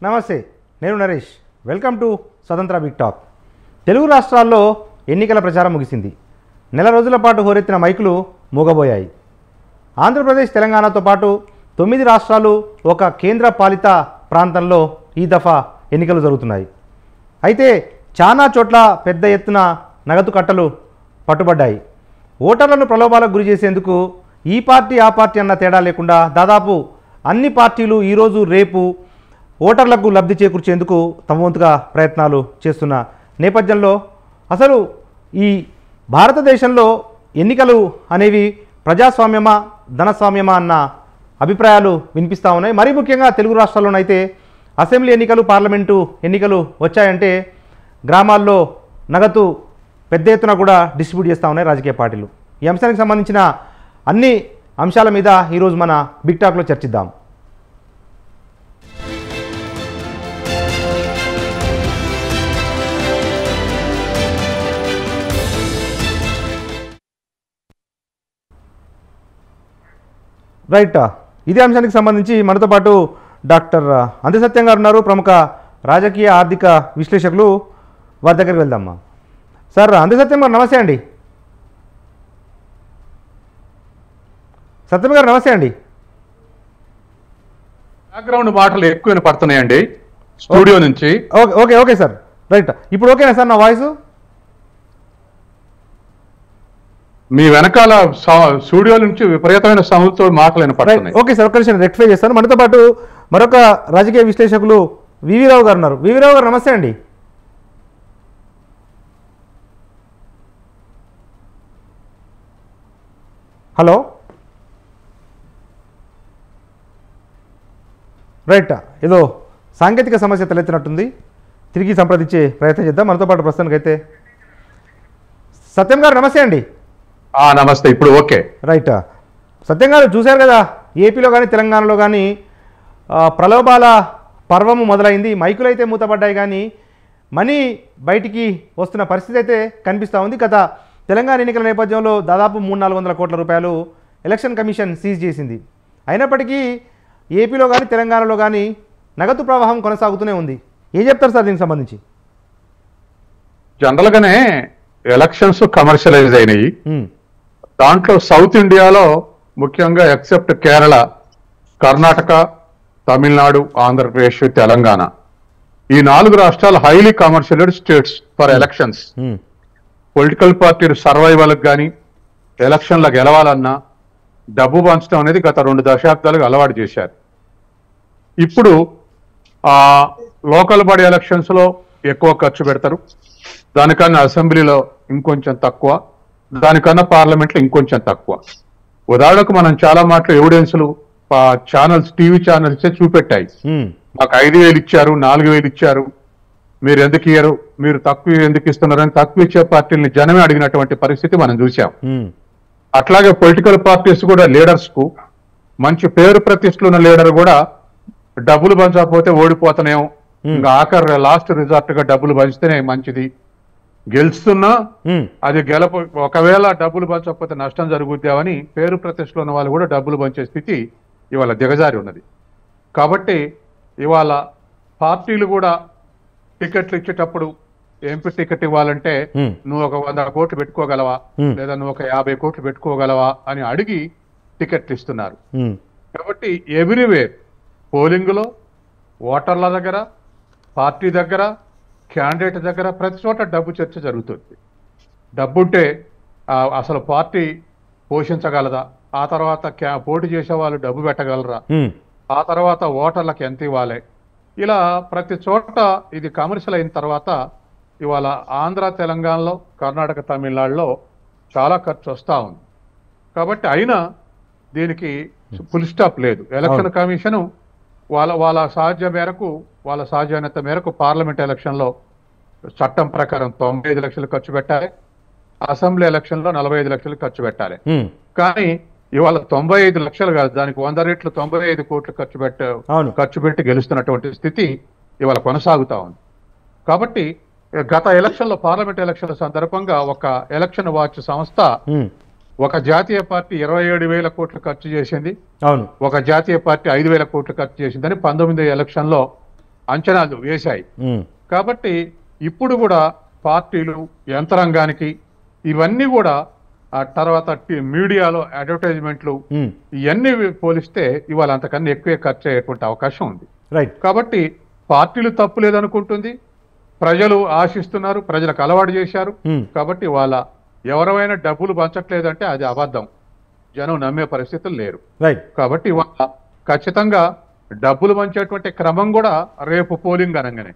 నమస్తే, నేను Naresh. Welcome to స్వతంత్ర బిగ్ టాక్. తెలుగు రాష్ట్రాల్లో ఎన్నికల ప్రచారం ముగిసింది. నెల రోజుల పాటు హోరెత్తిన మైకులు మూగబోయాయి. ఆంధ్రప్రదేశ్, తెలంగాణతో పాటు 9 రాష్ట్రాలు, ఒక కేంద్ర పాలిత ప్రాంతంలో ఈ దఫా ఎన్నికలు జరుగుతున్నాయి. అయితే చాలా చోట్ల పెద్ద ఎత్తున నగదు కట్టలు పట్టుబడ్డాయి. ఓటర్లను ప్రలోభాలకు గురి చేసేందుకు ఈ పార్టీ ఆ పార్టీ అన్న తేడా లేకుండా దాదాపు అన్ని పార్టీలు ఈరోజు రేపు ఓటర్లకు లబ్ధి చేకూర్చేందుకు తమ వంతుగా ప్రయత్నాలు చేస్తున్న నేపథ్యంలో అసలు ఈ భారతదేశంలో ఎన్నికలు అనేవి ప్రజాస్వామ్యమా ధనస్వామ్యమా అన్న అభిప్రాయాలు వినిపిస్తూ ఉన్నాయి. మరీ ముఖ్యంగా తెలుగు రాష్ట్రాల్లోనైతే అసెంబ్లీ ఎన్నికలు, పార్లమెంటు ఎన్నికలు వచ్చాయంటే గ్రామాల్లో నగదు పెద్ద ఎత్తున కూడా డిస్ట్రిబ్యూట్ చేస్తూ ఉన్నాయి రాజకీయ పార్టీలు. ఈ అంశానికి సంబంధించిన అన్ని అంశాల మీద ఈరోజు మన బిగ్ టాక్లో చర్చిద్దాం. రైట్, ఇదే అంశానికి సంబంధించి మనతో పాటు డాక్టర్ అంధసత్యం గారు ఉన్నారు, ప్రముఖ రాజకీయ ఆర్థిక విశ్లేషకులు. వారి దగ్గరికి వెళ్దామా. సార్ అంధసత్యం గారు నమస్తే అండి. సత్యం గారు నమస్తే అండి. బ్యాక్గ్రౌండ్ మాటలు ఎక్కువ పడుతున్నాయండి స్టూడియో నుంచి. Okay okay sir, right. ఇప్పుడు ఓకేనా సార్ నా వాయిస్? మీ వెనకాల స్టూడియో నుంచి విపరీతమైన సౌండ్తో మాటలు వినపడుతున్నాయి. ఓకే సార్, ఒక్క నిమిషం రెక్టిఫై చేస్తాను. మనతో పాటు మరొక రాజకీయ విశ్లేషకులు వివి రావు గారు ఉన్నారు. వివి రావు గారు నమస్తే అండి. Hello, right. ఏదో సాంకేతిక సమస్య తలెత్తినట్టుంది, తిరిగి సంప్రదించే ప్రయత్నం చేద్దాం. మనతో పాటు ప్రస్తుతానికి అయితే సత్యం గారు నమస్తే అండి. నమస్తే, ఇప్పుడు ఓకే. రైట్. సత్యం గారు చూశారు కదా, ఏపీలో కానీ తెలంగాణలో కానీ ప్రలోభాల పర్వము మొదలైంది. మైకులు అయితే మూతపడ్డాయి కానీ మనీ బయటికి వస్తున్న పరిస్థితి అయితే కనిపిస్తూ ఉంది. గత తెలంగాణ ఎన్నికల నేపథ్యంలో దాదాపు 300-400 కోట్ల రూపాయలు ఎలక్షన్ కమిషన్ సీజ్ చేసింది. అయినప్పటికీ ఏపీలో కానీ తెలంగాణలో కానీ నగదు ప్రవాహం కొనసాగుతూనే ఉంది. ఏం చెప్తారు సార్ దీనికి సంబంధించి? జనరల్గానే ఎలక్షన్స్ కమర్షియలైజ్ అయినాయి. దాంట్లో సౌత్ ఇండియాలో ముఖ్యంగా ఎక్సెప్ట్ కేరళ, కర్ణాటక, తమిళనాడు, ఆంధ్రప్రదేశ్, తెలంగాణ, ఈ 4 రాష్ట్రాలు highly commercialised states for elections. Political పార్టీలు సర్వైవల్కి కానీ ఎలక్షన్లో గెలవాలన్నా డబ్బు పంచడం అనేది గత 2 దశాబ్దాలుగా అలవాటు చేశారు. ఇప్పుడు లోకల్ బాడీ ఎలక్షన్స్లో ఎక్కువ ఖర్చు పెడతారు, దానికన్నా అసెంబ్లీలో ఇంకొంచెం తక్కువ, దానికన్నా పార్లమెంట్లో ఇంకొంచెం తక్కువ. ఉదాహరణకు మనం చాలా మాటలు ఎవిడెన్స్లు ఛానల్స్, టీవీ ఛానల్సే చూపెట్టాయి. మాకు 5,000 ఇచ్చారు, 4,000 ఇచ్చారు, మీరు ఎందుకు ఇయ్యరు, మీరు తక్కువ ఎందుకు ఇస్తున్నారని తక్కువ ఇచ్చే పార్టీలని జనమే అడిగినటువంటి పరిస్థితి మనం చూసాం. అట్లాగే పొలిటికల్ పార్టీస్ కూడా లీడర్స్ కు మంచి పేరు ప్రతిష్టలు ఉన్న లీడర్ కూడా డబ్బులు పంచకపోతే ఓడిపోతానేమో, ఇంకా ఆఖరి లాస్ట్ రిజార్ట్ గా డబ్బులు పంచితేనే మంచిది, గెలుస్తున్నా అది ఒకవేళ డబ్బులు పంచకపోతే నష్టం జరుగుద్దామని పేరు ప్రతిష్టలు ఉన్న వాళ్ళు కూడా డబ్బులు పంచే స్థితి ఇవాళ దిగజారి ఉన్నది. కాబట్టి ఇవాళ పార్టీలు కూడా టికెట్లు ఇచ్చేటప్పుడు ఎంపీ టికెట్ ఇవ్వాలంటే నువ్వు ఒక 100 కోట్లు పెట్టుకోగలవా, లేదా నువ్వు ఒక 50 కోట్లు పెట్టుకోగలవా అని అడిగి టికెట్లు ఇస్తున్నారు. కాబట్టి ఎవ్రీవేర్ పోలింగ్ లో, ఓటర్ల దగ్గర, పార్టీ దగ్గర, క్యాండిడేట్ దగ్గర ప్రతి చోట డబ్బు చర్చ జరుగుతుంది. డబ్బుంటే అసలు పార్టీ పోషించగలదా, ఆ తర్వాత పోటీ చేసే వాళ్ళు డబ్బు పెట్టగలరా, ఆ తర్వాత ఓటర్లకు ఎంత ఇవ్వాలి, ఇలా ప్రతి చోట ఇది కమర్షియల్ అయిన తర్వాత ఇవాళ ఆంధ్ర, తెలంగాణలో, కర్ణాటక, తమిళనాడులో చాలా ఖర్చు వస్తూ ఉంది. కాబట్టి అయినా దీనికి ఫుల్ స్టాప్ లేదు. ఎలక్షన్ కమిషను వాళ్ళ సాధ్య మేరకు, వాళ్ళ సాధ్యత మేరకు పార్లమెంట్ ఎలక్షన్లో చట్టం ప్రకారం 95 లక్షలు ఖర్చు పెట్టాలి, అసెంబ్లీ ఎలక్షన్లో 45 లక్షలు ఖర్చు పెట్టాలి. కానీ ఇవాళ 95 లక్షలు కాదు, దానికి 100 రెట్లు 95 కోట్లు ఖర్చు పెట్టి గెలుస్తున్నటువంటి స్థితి ఇవాళ కొనసాగుతా ఉంది. కాబట్టి గత ఎలక్షన్లో, పార్లమెంట్ ఎలక్షన్ల సందర్భంగా ఒక ఎలక్షన్ వాచ్ సంస్థ ఒక జాతీయ పార్టీ 27,000 కోట్లు ఖర్చు చేసింది, ఒక జాతీయ పార్టీ 5,000 కోట్లు ఖర్చు చేసిందని 19 ఎలక్షన్లో అంచనాలు వేశాయి. ఉమ్, కాబట్టి ఇప్పుడు కూడా పార్టీలు, యంత్రాంగానికి ఇవన్నీ కూడా ఆ తర్వాత మీడియాలో అడ్వర్టైజ్మెంట్లు ఉమ్, ఇవన్నీ పోలిస్తే ఇవాళ అంతకన్నా ఎక్కువే ఖర్చు అయ్యేటువంటి అవకాశం ఉంది. రైట్. కాబట్టి పార్టీలు తప్పు లేదనుకుంటుంది, ప్రజలు ఆశిస్తున్నారు, ప్రజలకు అలవాటు చేశారు. ఉమ్, కాబట్టి వాళ్ళ ఎవరైనా డబ్బులు పంచట్లేదంటే అది అబద్ధం, జనం నమ్మే పరిస్థితులు లేరు. రైట్. కాబట్టి ఇవాళ ఖచ్చితంగా డబ్బులు పంచేటువంటి క్రమం కూడా రేపు పోలింగ్ అనగానే,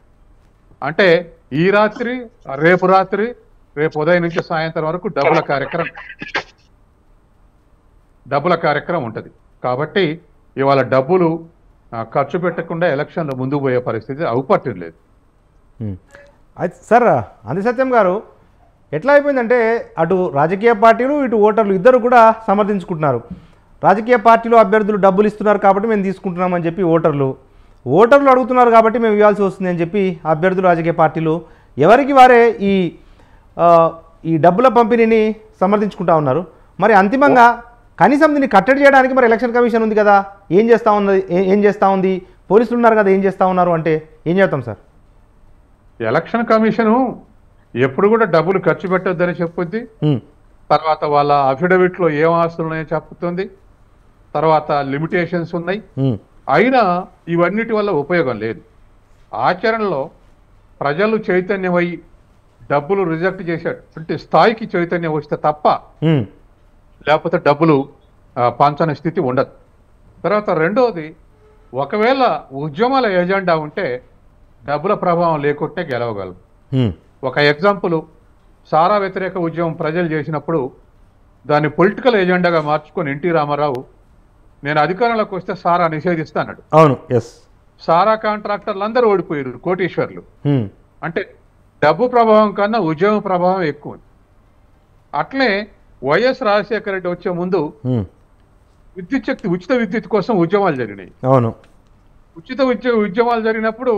అంటే ఈ రాత్రి, రేపు రాత్రి, రేపు ఉదయం నుంచి సాయంత్రం వరకు డబ్బుల కార్యక్రమం ఉంటుంది. కాబట్టి ఇవాళ డబ్బులు ఖర్చు పెట్టకుండా ఎలక్షన్లో ముందుకు పోయే పరిస్థితి అవుపట్టం లేదు. అయితే సార్ అందిసత్యం గారు, ఎట్లా అయిపోయిందంటే అటు రాజకీయ పార్టీలు ఇటు ఓటర్లు ఇద్దరు కూడా సమర్థించుకుంటున్నారు. రాజకీయ పార్టీలు అభ్యర్థులు డబ్బులు ఇస్తున్నారు కాబట్టి మేము తీసుకుంటున్నామని చెప్పి ఓటర్లు అడుగుతున్నారు కాబట్టి మేము ఇవ్వాల్సి వస్తుంది అని చెప్పి అభ్యర్థులు, రాజకీయ పార్టీలు ఎవరికి వారే ఈ డబ్బుల పంపిణీని సమర్థించుకుంటా ఉన్నారు. మరి అంతిమంగా కనీసం దీన్ని కట్టడి చేయడానికి మరి ఎలక్షన్ కమిషన్ ఉంది కదా, ఏం చేస్తూ ఉంది, పోలీసులు ఉన్నారు కదా, ఏం చేస్తూ ఉన్నారు అంటే ఏం చేస్తాం సార్? ఎలక్షన్ కమిషను ఎప్పుడు కూడా డబ్బులు ఖర్చు పెట్టొద్దని చెప్పుద్ది, తర్వాత వాళ్ళ అఫిడవిట్లో ఏం ఆస్తులు ఉన్నాయో చెప్తుంది, తర్వాత లిమిటేషన్స్ ఉన్నాయి. అయినా ఇవన్నిటి వల్ల ఉపయోగం లేదు. ఆచరణలో ప్రజలు చైతన్యమై డబ్బులు రిజెక్ట్ చేసేటువంటి స్థాయికి చైతన్యం వస్తే తప్ప లేకపోతే డబ్బులు పంచని స్థితి ఉండదు. తర్వాత రెండోది, ఒకవేళ ఉద్యమాల ఎజెండా ఉంటే డబ్బుల ప్రభావం లేకుంటే గెలవగలరు. ఒక ఎగ్జాంపుల్, సారా వ్యతిరేక ఉద్యమం ప్రజలు చేసినప్పుడు దాన్ని పొలిటికల్ ఎజెండాగా మార్చుకొని ఎన్టీ రామారావు నేను అధికారంలోకి వస్తే సారా నిషేధిస్తాడు. అవును, ఎస్. సారా కాంట్రాక్టర్లు అందరూ ఓడిపోయారు, కోటీశ్వర్లు. అంటే డబ్బు ప్రభావం కన్నా ఉద్యమ ప్రభావం ఎక్కువ. అట్లే వైఎస్ రాజశేఖర రెడ్డి వచ్చే ముందు విద్యుత్ శక్తి ఉచిత విద్యుత్ కోసం ఉద్యమాలు జరిగినాయి. అవును, ఉచిత ఉద్యమాలు జరిగినప్పుడు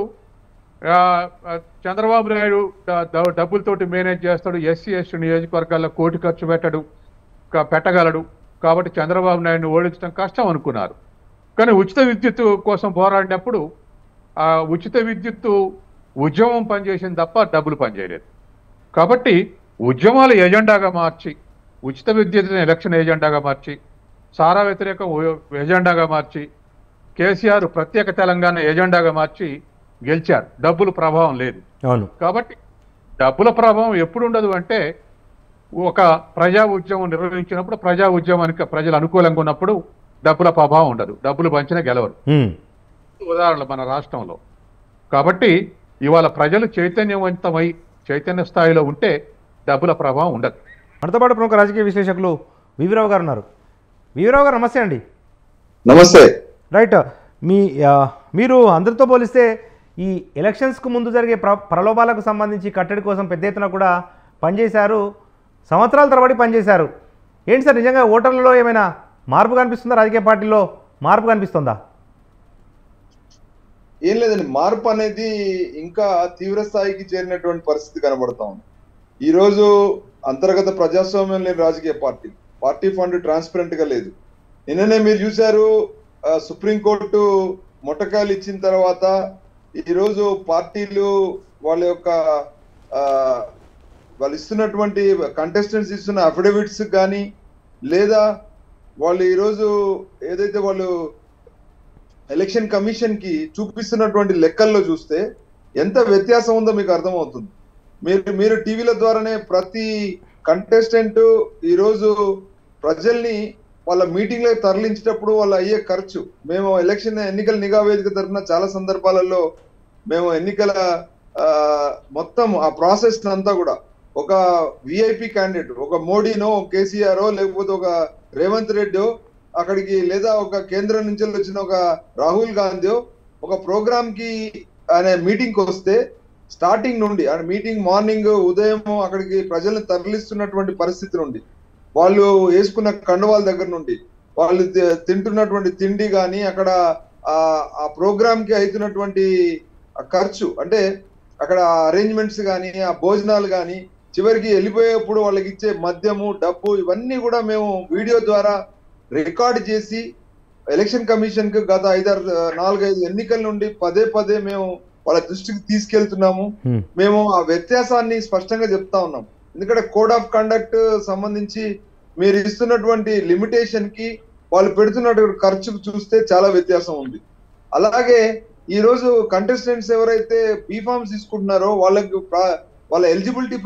చంద్రబాబు నాయుడు డబ్బులతోటి మేనేజ్ చేస్తాడు, ఎస్సీ ఎస్టీ నియోజకవర్గాల్లో కోటి ఖర్చు పెట్టగలడు, కాబట్టి చంద్రబాబు నాయుడుని ఓడించడం కష్టం అనుకున్నారు. కానీ ఉచిత విద్యుత్ కోసం పోరాడినప్పుడు ఆ ఉచిత విద్యుత్తు ఉద్యమం పనిచేసింది తప్ప డబ్బులు పనిచేయలేదు. కాబట్టి ఉద్యమాలు ఎజెండాగా మార్చి, ఉచిత విద్యుత్తుని ఎలక్షన్ ఎజెండాగా మార్చి, సారా వ్యతిరేక ఎజెండాగా మార్చి, కేసీఆర్ ప్రత్యేక తెలంగాణ ఎజెండాగా మార్చి గెలిచారు. డబ్బుల ప్రభావం లేదు. అవును. కాబట్టి డబ్బుల ప్రభావం ఎప్పుడు ఉండదు అంటే ఒక ప్రజా ఉద్యమం నిర్వహించినప్పుడు, ప్రజా ఉద్యమానికి ప్రజలు అనుకూలంగా ఉన్నప్పుడు డబ్బుల ప్రభావం ఉండదు, డబ్బులు పంచినా గెలవరు. ఉదాహరణలు మన రాష్ట్రంలో. కాబట్టి ఇవాళ ప్రజలు చైతన్యవంతమై చైతన్య స్థాయిలో ఉంటే డబ్బుల ప్రభావం ఉండదు. మనతో పాటు ప్రముఖ రాజకీయ విశ్లేషకులు వివిరావు గారు ఉన్నారు. వివిరావు గారు నమస్తే అండి. నమస్తే. రైట్. మీరు అందరితో పోలిస్తే ఈ ఎలక్షన్స్కు ముందు జరిగే ప్రలోభాలకు సంబంధించి కట్టడి కోసం పెద్ద ఎత్తున కూడా పనిచేశారు, సంవత్సరాల తరబడి పనిచేశారు. ఏంటి సార్, నిజంగా ఓటర్లలో ఏమైనా మార్పు కనిపిస్తుందా, రాజకీయ పార్టీల్లో మార్పు కనిపిస్తుందా? ఏం లేదండి, మార్పు అనేది ఇంకా తీవ్ర స్థాయికి చేరినటువంటి పరిస్థితి కనబడతా ఉంది. ఈరోజు అంతర్గత ప్రజాస్వామ్యం లేని రాజకీయ పార్టీ ఫండ్ ట్రాన్స్పరెంట్ గా లేదు. నిన్ననే మీరు చూశారు, సుప్రీంకోర్టు మొట్టకాయలు ఇచ్చిన తర్వాత ఈరోజు పార్టీలు వాళ్ళ యొక్క వాళ్ళు ఇస్తున్నటువంటి కంటెస్టెంట్స్ ఇస్తున్న అఫిడవిట్స్ కానీ, లేదా వాళ్ళు ఈరోజు ఏదైతే వాళ్ళు ఎలక్షన్ కమిషన్ కి చూపిస్తున్నటువంటి లెక్కల్లో చూస్తే ఎంత వ్యత్యాసం ఉందో మీకు అర్థమవుతుంది. మీరు టీవీల ద్వారానే ప్రతి కంటెస్టెంట్ ఈరోజు ప్రజల్ని వాళ్ళ మీటింగ్లకు తరలించేటప్పుడు వాళ్ళు అయ్యే ఖర్చు, మేము ఎన్నికల నిఘా వేదిక తరఫున చాలా సందర్భాలలో మేము ఎన్నికల మొత్తం ఆ ప్రాసెస్ అంతా కూడా ఒక విఐపి క్యాండిడేట్, ఒక మోడీనో, కేసీఆర్ లేకపోతే ఒక రేవంత్ రెడ్డో అక్కడికి, లేదా ఒక కేంద్రం నుంచి వచ్చిన ఒక రాహుల్ గాంధీ ఒక ప్రోగ్రామ్ కి అనే మీటింగ్ కి వస్తే స్టార్టింగ్ నుండి మీటింగ్ మార్నింగ్ ఉదయం అక్కడికి ప్రజల్ని తరలిస్తున్నటువంటి పరిస్థితి నుండి, వాళ్ళు వేసుకున్న కండువాల దగ్గర నుండి, వాళ్ళు తింటున్నటువంటి తిండి కానీ, అక్కడ ఆ ప్రోగ్రామ్ కి అవుతున్నటువంటి ఖర్చు, అంటే అక్కడ అరేంజ్మెంట్స్ కానీ, ఆ భోజనాలు కానీ, చివరికి వెళ్ళిపోయేప్పుడు వాళ్ళకి ఇచ్చే మద్యము, డబ్బు, ఇవన్నీ కూడా మేము వీడియో ద్వారా రికార్డ్ చేసి ఎలక్షన్ కమిషన్ కు గత 4-5 ఎన్నికల నుండి పదే మేము వాళ్ళ దృష్టికి తీసుకెళ్తున్నాము. మేము ఆ వ్యత్యాసాన్ని స్పష్టంగా చెప్తా ఉన్నాం. ఎందుకంటే కోడ్ ఆఫ్ కండక్ట్ సంబంధించి మీరు ఇస్తున్నటువంటి లిమిటేషన్ కి వాళ్ళు పెడుతున్నటువంటి ఖర్చుకు చూస్తే చాలా వ్యత్యాసం ఉంది. అలాగే ఈ రోజు కంటెస్టెంట్స్ ఎవరైతే బీఫామ్స్ తీసుకుంటున్నారో వాళ్ళకి వాళ్ళ ఎలిజిబిలిటీ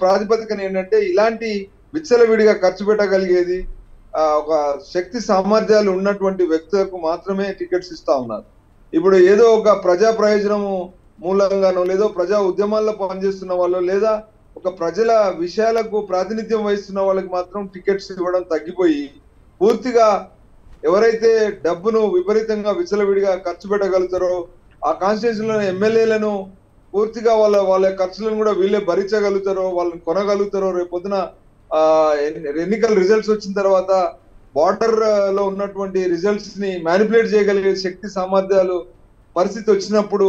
ప్రాతిపదికన ఏంటంటే ఇలాంటి విచ్చలవిడిగా ఖర్చు పెట్టగలిగేది ఒక శక్తి సామర్థ్యాలు ఉన్నటువంటి వ్యక్తులకు మాత్రమే టికెట్స్ ఇస్తా ఉన్నారు. ఇప్పుడు ఏదో ఒక ప్రజా ప్రయోజనము మూలంగానో లేదో ప్రజా ఉద్యమాల్లో పనిచేస్తున్న వాళ్ళు లేదా ఒక ప్రజల విషయాలకు ప్రాతినిధ్యం వహిస్తున్న వాళ్ళకి మాత్రం టికెట్స్ ఇవ్వడం తగ్గిపోయి పూర్తిగా ఎవరైతే డబ్బును విపరీతంగా విచ్చలవిడిగా ఖర్చు పెట్టగలుగుతారో ఆ కాన్స్టిట్యూన్సీలో ఎమ్మెల్యేలను పూర్తిగా వాళ్ళ ఖర్చులను కూడా వీళ్ళే భరించగలుగుతారో వాళ్ళని కొనగలుగుతారో రేపొద్దున ఎన్నికల రిజల్ట్స్ వచ్చిన తర్వాత బార్డర్ లో ఉన్నటువంటి రిజల్ట్స్ ని మ్యానిపులేట్ చేయగలిగే శక్తి సామర్థ్యాలు పరిస్థితి వచ్చినప్పుడు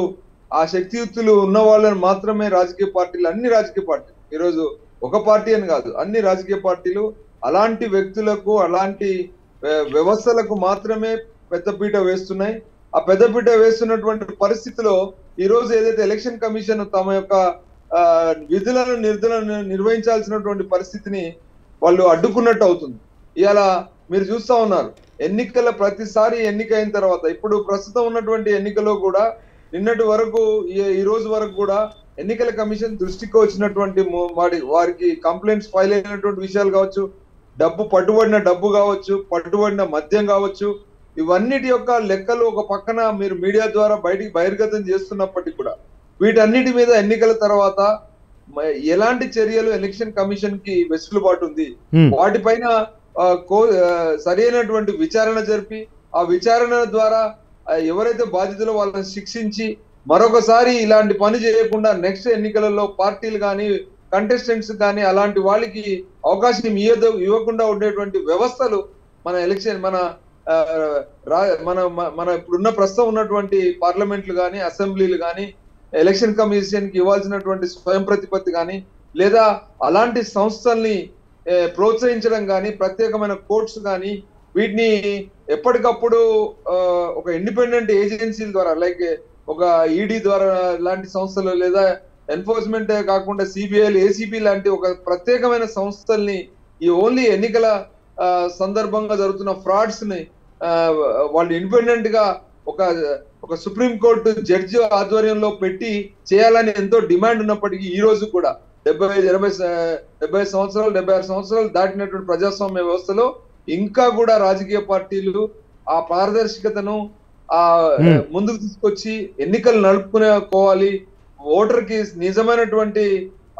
ఆ శక్తియుక్తులు ఉన్న వాళ్ళని మాత్రమే రాజకీయ పార్టీలు, అన్ని రాజకీయ పార్టీలు ఈరోజు ఒక పార్టీ అని కాదు, అన్ని రాజకీయ పార్టీలు అలాంటి వ్యక్తులకు అలాంటి వ్యవస్థలకు మాత్రమే పెద్దపీట వేస్తున్నాయి. ఆ పెద్దపీట వేస్తున్నటువంటి పరిస్థితిలో ఈ రోజు ఏదైతే ఎలక్షన్ కమిషన్ తమ యొక్క విధులను నిర్వహించాల్సినటువంటి పరిస్థితిని వాళ్ళు అడ్డుకున్నట్టు అవుతుంది. ఇవాళ మీరు చూస్తా ఉన్నారు ఎన్నికల ప్రతిసారి ఎన్నికైన తర్వాత ఇప్పుడు ప్రస్తుతం ఉన్నటువంటి ఎన్నికలో కూడా నిన్నటి వరకు ఈ రోజు వరకు కూడా ఎన్నికల కమిషన్ దృష్టికి వచ్చినటువంటి వారికి కంప్లైంట్స్ ఫైల్ అయినటువంటి విషయాలు కావచ్చు, పట్టుబడిన డబ్బు కావచ్చు, పట్టుబడిన మద్యం కావచ్చు, ఇవన్నిటి యొక్క లెక్కలు ఒక పక్కన మీరు మీడియా ద్వారా బయటికి బహిర్గతం చేస్తున్నప్పటికీ కూడా వీటన్నిటి మీద ఎన్నికల తర్వాత ఎలాంటి చర్యలు ఎలక్షన్ కమిషన్ కి వెసులుబాటు ఉంది, వాటిపైన సరైనటువంటి విచారణ జరిపి ఆ విచారణ ద్వారా ఎవరైతే బాధితులో వాళ్ళని శిక్షించి మరొకసారి ఇలాంటి పని చేయకుండా నెక్స్ట్ ఎన్నికలలో పార్టీలు కానీ కంటెస్టెంట్స్ కానీ అలాంటి వాళ్ళకి అవకాశం ఇవ్వకుండా ఉండేటువంటి వ్యవస్థలు మన ఎలక్షన్ మన ఇప్పుడున్న ప్రస్తుతం ఉన్నటువంటి పార్లమెంట్లు కానీ అసెంబ్లీలు కానీ ఎలక్షన్ కమిషన్ కి ఇవ్వాల్సినటువంటి స్వయం ప్రతిపత్తి కానీ లేదా అలాంటి సంస్థల్ని ప్రోత్సహించడం కానీ ప్రత్యేకమైన కోర్ట్స్ కానీ వీటిని ఎప్పటికప్పుడు ఒక ఇండిపెండెంట్ ఏజెన్సీల ద్వారా లైక్ ఒక ఈడీ ద్వారా లాంటి సంస్థలు లేదా ఎన్ఫోర్స్మెంట్ కాకుండా సిబిఐ ఏసీబీ లాంటి ఒక ప్రత్యేకమైన సంస్థల్ని ఈ ఓన్లీ ఎన్నికల సందర్భంగా జరుగుతున్న ఫ్రాడ్స్ ని వాళ్ళు ఇండిపెండెంట్ గా ఒక సుప్రీం కోర్టు జడ్జి ఆధ్వర్యంలో పెట్టి చేయాలని ఎంతో డిమాండ్ ఉన్నప్పటికీ ఈ రోజు కూడా 70 సంవత్సరాలు 76 సంవత్సరాలు దాటినటువంటి ప్రజాస్వామ్య వ్యవస్థలో ఇంకా కూడా రాజకీయ పార్టీలు ఆ పారదర్శకతను ముందుకు తీసుకొచ్చి ఎన్నికలు నడుపుకోవాలి, ఓటర్ కి నిజమైనటువంటి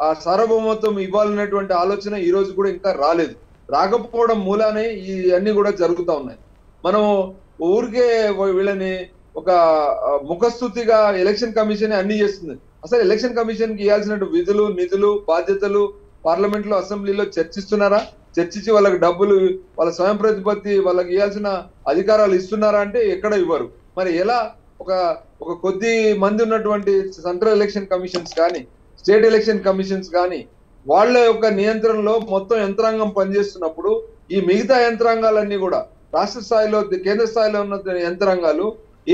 ఆ సార్వభౌమత్వం ఇవ్వాలనేటువంటి ఆలోచన ఈ రోజు కూడా ఇంకా రాలేదు. రాకపోవడం మూలానే ఇవన్నీ కూడా జరుగుతూ ఉన్నాయి. మనం ఊరికే వీళ్ళని ఒక ముఖస్థుతిగా ఎలక్షన్ కమిషన్ అన్ని చేస్తుంది. అసలు ఎలక్షన్ కమిషన్ కి ఇవ్వాల్సిన విధులు, నిధులు, బాధ్యతలు పార్లమెంట్ లో అసెంబ్లీలో చర్చిస్తున్నారా? చర్చించి వాళ్ళకి డబ్బులు, వాళ్ళ స్వయం ప్రతిపత్తి, వాళ్ళకి ఇవ్వాల్సిన అధికారాలు ఇస్తున్నారా అంటే ఎక్కడ ఇవ్వరు. మరి ఎలా ఒక కొద్ది మంది ఉన్నటువంటి సెంట్రల్ ఎలక్షన్ కమిషన్స్ కానీ స్టేట్ ఎలక్షన్ కమిషన్స్ కానీ వాళ్ళ యొక్క నియంత్రణలో మొత్తం యంత్రాంగం పనిచేస్తున్నప్పుడు ఈ మిగతా యంత్రాంగాలన్నీ కూడా రాష్ట్ర స్థాయిలో కేంద్ర స్థాయిలో ఉన్న యంత్రాంగాలు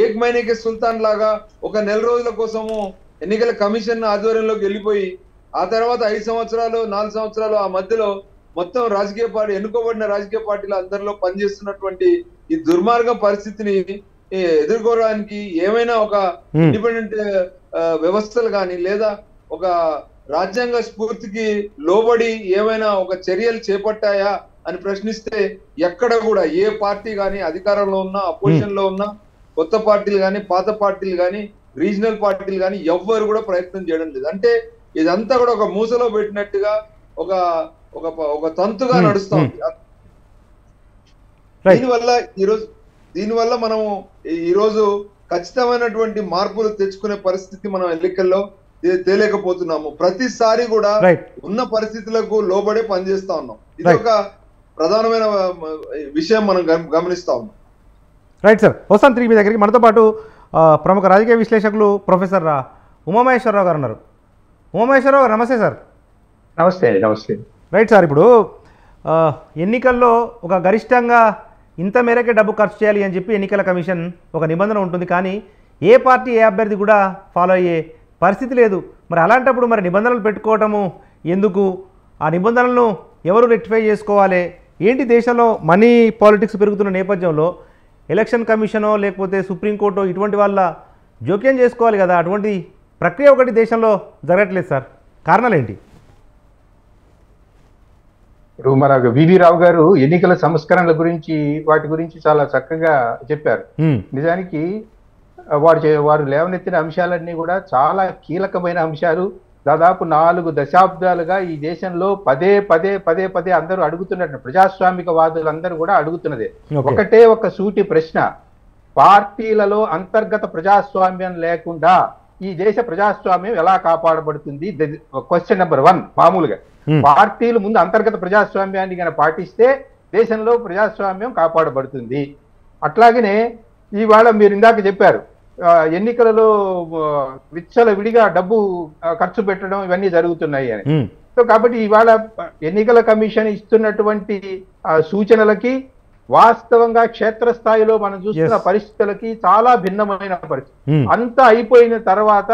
ఏక్ మహీనేకే సుల్తాన్ లాగా ఒక నెల రోజుల కోసము ఎన్నికల కమిషన్ ఆధ్వర్యంలోకి వెళ్ళిపోయి ఆ తర్వాత 5 సంవత్సరాలు 4 సంవత్సరాలు ఆ మధ్యలో మొత్తం రాజకీయ పార్టీ ఎన్నుకోబడిన రాజకీయ పార్టీలు అందరిలో పనిచేస్తున్నటువంటి ఈ దుర్మార్గ పరిస్థితిని ఎదుర్కోవడానికి ఏమైనా ఒక ఇండిపెండెంట్ వ్యవస్థలు కానీ లేదా ఒక రాజ్యాంగ స్ఫూర్తికి లోబడి ఏమైనా ఒక చర్యలు చేపట్టాయా అని ప్రశ్నిస్తే ఎక్కడ కూడా ఏ పార్టీ కానీ అధికారంలో ఉన్నా అపోజిషన్ లో ఉన్నా కొత్త పార్టీలు కానీ పాత పార్టీలు కానీ రీజనల్ పార్టీలు కానీ ఎవ్వరు కూడా ప్రయత్నం చేయడం లేదు. అంటే ఇదంతా కూడా ఒక మూసలో పెట్టినట్టుగా ఒక తంతుగా నడుస్తా ఉంది. దీనివల్ల మనం ఈరోజు ఖచ్చితమైనటువంటి మార్పులు తెచ్చుకునే పరిస్థితి మనం ఎన్నికల్లో తేలేకపోతున్నాము. ప్రతిసారి కూడా ఉన్న పరిస్థితులకు లోబడే పనిచేస్తా ఉన్నాం. ఇది ఒక ప్రధానమైన విషయం మనం గమనిస్తా ఉన్నాం. రైట్ సార్, వస్తాను తిరిగి మీ దగ్గరికి. మనతో పాటు ప్రముఖ రాజకీయ విశ్లేషకులు ప్రొఫెసర్ ఉమామహేశ్వరరావు గారు ఉన్నారు. ఉమామహేశ్వరరావు గారు నమస్తే సార్. నమస్తే. నమస్తే. రైట్ సార్, ఇప్పుడు ఎన్నికల్లో ఒక గరిష్టంగా ఇంత మేరకే డబ్బు ఖర్చు చేయాలి అని చెప్పి ఎన్నికల కమిషన్ ఒక నిబంధన ఉంటుంది. కానీ ఏ పార్టీ ఏ అభ్యర్థి కూడా ఫాలో అయ్యే పరిస్థితి లేదు. మరి అలాంటప్పుడు మరి నిబంధనలు పెట్టుకోవటము ఎందుకు? ఆ నిబంధనలను ఎవరు రెక్టిఫై చేసుకోవాలి? ఏంటి దేశంలో మనీ పాలిటిక్స్ పెరుగుతున్న నేపథ్యంలో ఎలక్షన్ కమిషనో లేకపోతే సుప్రీంకోర్టు ఇటువంటి వాళ్ళ జోక్యం చేసుకోవాలి కదా. అటువంటి ప్రక్రియ ఒకటి దేశంలో జరగట్లేదు సార్. కారణాలు ఏంటి? ఇప్పుడు మన వివి రావు గారు ఎన్నికల సంస్కరణల గురించి వాటి గురించి చాలా చక్కగా చెప్పారు. నిజానికి వారు లేవనెత్తిన అంశాలన్నీ కూడా చాలా కీలకమైన అంశాలు. దాదాపు 4 దశాబ్దాలుగా ఈ దేశంలో పదే పదే పదే పదే అందరూ అడుగుతున్నట్టు ప్రజాస్వామిక వాదులందరూ కూడా అడుగుతున్నదే ఒకటే ఒక సూటి ప్రశ్న: పార్టీలలో అంతర్గత ప్రజాస్వామ్యం లేకుండా ఈ దేశ ప్రజాస్వామ్యం ఎలా కాపాడబడుతుంది? Question number 1. మామూలుగా పార్టీలు ముందు అంతర్గత ప్రజాస్వామ్యాన్ని కనుక పాటిస్తే దేశంలో ప్రజాస్వామ్యం కాపాడబడుతుంది. అట్లాగనే ఇవాళ మీరు ఇందాక చెప్పారు, ఎన్నికలలో విచ్చల విడిగా డబ్బు ఖర్చు పెట్టడం ఇవన్నీ జరుగుతున్నాయి అని. సో కాబట్టి ఇవాళ ఎన్నికల కమిషన్ ఇస్తున్నటువంటి సూచనలకి వాస్తవంగా క్షేత్రస్థాయిలో మనం చూస్తున్న పరిస్థితులకి చాలా భిన్నమైన పరిస్థితి. అంతా అయిపోయిన తర్వాత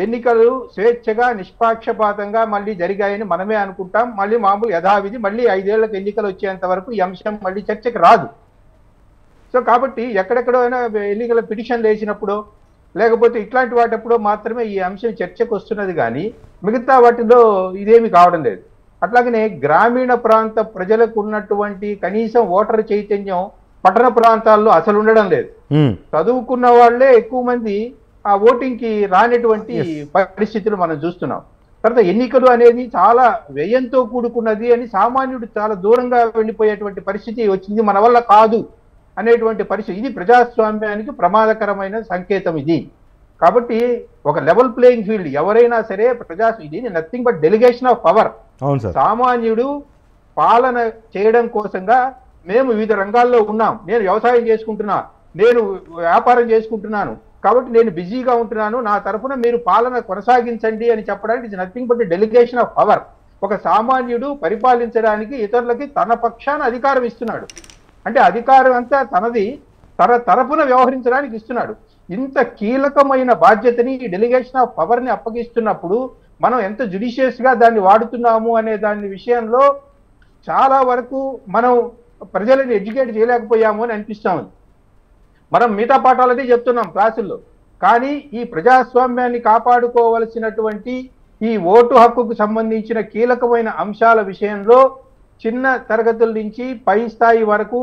ఎన్నికలు స్వేచ్ఛగా నిష్పాక్షపాతంగా మళ్ళీ జరిగాయని మనమే అనుకుంటాం. మళ్ళీ మామూలు యథావిధి మళ్ళీ 5 ఏళ్లకు ఎన్నికలు వచ్చేంత వరకు ఈ అంశం మళ్ళీ చర్చకి రాదు. సో కాబట్టి ఎక్కడెక్కడో అయినా ఎన్నికల పిటిషన్లు వేసినప్పుడు లేకపోతే ఇట్లాంటి వాటప్పుడు మాత్రమే ఈ అంశం చర్చకు వస్తున్నది, కానీ మిగతా వాటిలో ఇదేమి కావడం లేదు. అట్లాగనే గ్రామీణ ప్రాంత ప్రజలకు ఉన్నటువంటి కనీసం ఓటర్ చైతన్యం పట్టణ ప్రాంతాల్లో అసలు ఉండడం లేదు. చదువుకున్న వాళ్లే ఎక్కువ మంది ఆ ఓటింగ్ కి రానటువంటి పరిస్థితులు మనం చూస్తున్నాం. తర్వాత ఎన్నికలు అనేది చాలా వ్యయంతో కూడుకున్నది అని సామాన్యుడు చాలా దూరంగా వెళ్ళిపోయేటువంటి పరిస్థితి వచ్చింది. మన వల్ల కాదు అనేటువంటి పరిస్థితి. ఇది ప్రజాస్వామ్యానికి ప్రమాదకరమైన సంకేతం ఇది. కాబట్టి ఒక లెవెల్ ప్లేయింగ్ ఫీల్డ్ ఎవరైనా సరే ఇది nothing but delegation of power. సామాన్యుడు పాలన చేయడం కోసంగా మేము వివిధ రంగాల్లో ఉన్నాం. నేను వ్యవసాయం చేసుకుంటున్నా, నేను వ్యాపారం చేసుకుంటున్నాను, కాబట్టి నేను బిజీగా ఉంటున్నాను, నా తరఫున మీరు పాలన కొనసాగించండి అని చెప్పడానికి ఇది nothing but delegation of power. ఒక సామాన్యుడు పరిపాలించడానికి ఇతరులకి తన పక్షాన అధికారం ఇస్తున్నాడు. అంటే అధికారం అంతా తనది, తరఫున వ్యవహరించడానికి ఇస్తున్నాడు. ఇంత కీలకమైన బాధ్యతని ఈ డెలిగేషన్ ఆఫ్ పవర్ ని అప్పగిస్తున్నప్పుడు మనం ఎంత జుడిషియస్ గా దాన్ని వాడుతున్నాము అనే దాని విషయంలో చాలా వరకు మనం ప్రజలని ఎడ్యుకేట్ చేయలేకపోయాము అని అనిపిస్తాము. మనం మిగతా పాఠాలనే చెప్తున్నాం క్లాసుల్లో, కానీ ఈ ప్రజాస్వామ్యాన్ని కాపాడుకోవలసినటువంటి ఈ ఓటు హక్కుకు సంబంధించిన కీలకమైన అంశాల విషయంలో చిన్న తరగతుల నుంచి పై స్థాయి వరకు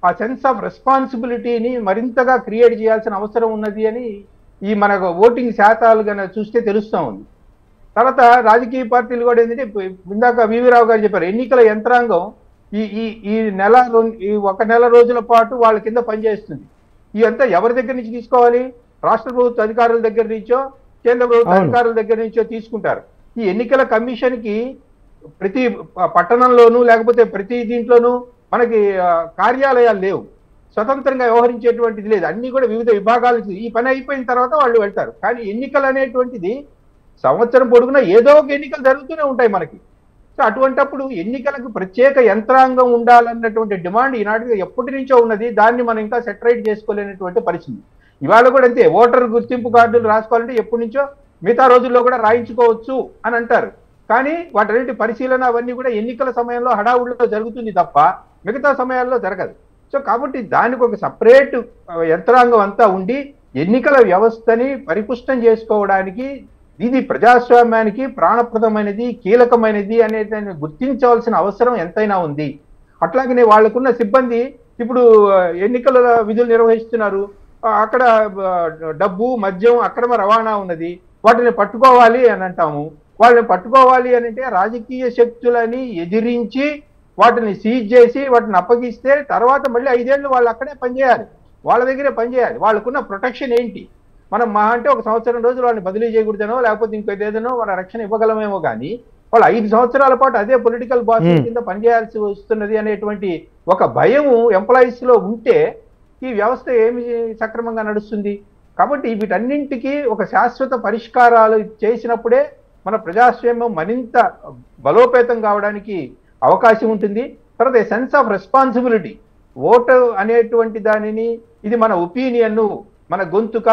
ఆ సెన్స్ ఆఫ్ రెస్పాన్సిబిలిటీని మరింతగా క్రియేట్ చేయాల్సిన అవసరం ఉన్నది అని ఈ మన ఓటింగ్ శాతాలు కనుక చూస్తే తెలుస్తూ ఉంది. తర్వాత రాజకీయ పార్టీలు కూడా ఏంటంటే ఇందాక వివి రావు గారు చెప్పారు, ఎన్నికల యంత్రాంగం ఈ ఒక నెల రోజుల పాటు వాళ్ళ కింద పనిచేస్తుంది. ఇదంతా ఎవరి దగ్గర నుంచి తీసుకోవాలి? రాష్ట్ర ప్రభుత్వ అధికారుల దగ్గర నుంచో కేంద్ర ప్రభుత్వ అధికారుల దగ్గర నుంచో తీసుకుంటారు. ఈ ఎన్నికల కమిషన్ కి ప్రతి పట్టణంలోనూ లేకపోతే ప్రతి దీంట్లోనూ మనకి కార్యాలయాలు లేవు, స్వతంత్రంగా వ్యవహరించేటువంటిది లేదు. అన్ని కూడా వివిధ విభాగాలు ఈ పని అయిపోయిన తర్వాత వాళ్ళు వెళ్తారు. కానీ ఎన్నికలు అనేటువంటిది సంవత్సరం పొడుగునా ఏదో ఒక ఎన్నికలు జరుగుతూనే ఉంటాయి మనకి. సో అటువంటప్పుడు ఎన్నికలకు ప్రత్యేక యంత్రాంగం ఉండాలన్నటువంటి డిమాండ్ ఈనాటికి ఎప్పటి నుంచో ఉన్నది. దాన్ని మనం ఇంకా సెటరైట్ చేసుకోలేనటువంటి పరిస్థితి. ఇవాళ కూడా అంతే, ఓటర్ గుర్తింపు కార్డులు రాసుకోవాలంటే ఎప్పటి నుంచో మిగతా రోజుల్లో కూడా రాయించుకోవచ్చు అని అంటారు. కానీ వాటి పరిశీలన అవన్నీ కూడా ఎన్నికల సమయంలో హడావుడిలో జరుగుతుంది తప్ప మిగతా సమయాల్లో జరగదు. సో కాబట్టి దానికి ఒక సపరేట్ యంత్రాంగం అంతా ఉండి ఎన్నికల వ్యవస్థని పరిపుష్టం చేసుకోవడానికి ఇది ప్రజాస్వామ్యానికి ప్రాణప్రదమైనది, కీలకమైనది అనేది గుర్తించవలసిన అవసరం ఎంతైనా ఉంది. అట్లాగనే వాళ్ళకున్న సిబ్బంది ఇప్పుడు ఎన్నికల విధులు నిర్వహిస్తున్నారు, అక్కడ డబ్బు మద్యం అక్రమ రవాణా ఉన్నది, వాటిని పట్టుకోవాలి అని అంటాము. వాళ్ళని పట్టుకోవాలి అని అంటే రాజకీయ శక్తులని ఎదిరించి వాటిని సీజ్ చేసి వాటిని అప్పగిస్తే తర్వాత మళ్ళీ 5 ఏళ్ళు వాళ్ళు అక్కడే పనిచేయాలి, వాళ్ళ దగ్గరే పనిచేయాలి. వాళ్ళకున్న ప్రొటెక్షన్ ఏంటి? మనం మహా అంటే 1 సంవత్సరం రోజులు వాళ్ళని బదిలీ చేయకూడదనో లేకపోతే ఇంకేదేదనో వాళ్ళ రక్షణ ఇవ్వగలమేమో, కానీ వాళ్ళు 5 సంవత్సరాల పాటు అదే పొలిటికల్ బాస్ కింద పనిచేయాల్సి వస్తున్నది అనేటువంటి ఒక భయము ఎంప్లాయీస్ లో ఉంటే ఈ వ్యవస్థ ఏమి సక్రమంగా నడుస్తుంది? కాబట్టి వీటన్నింటికి ఒక శాశ్వత పరిష్కారాలు చేసినప్పుడే మన ప్రజాస్వామ్యం మరింత బలోపేతం కావడానికి అవకాశం ఉంటుంది. తర్వాత సెన్స్ ఆఫ్ రెస్పాన్సిబిలిటీ, ఓటు అనేటువంటి దానిని ఇది మన ఒపీనియన్, మన గొంతుక,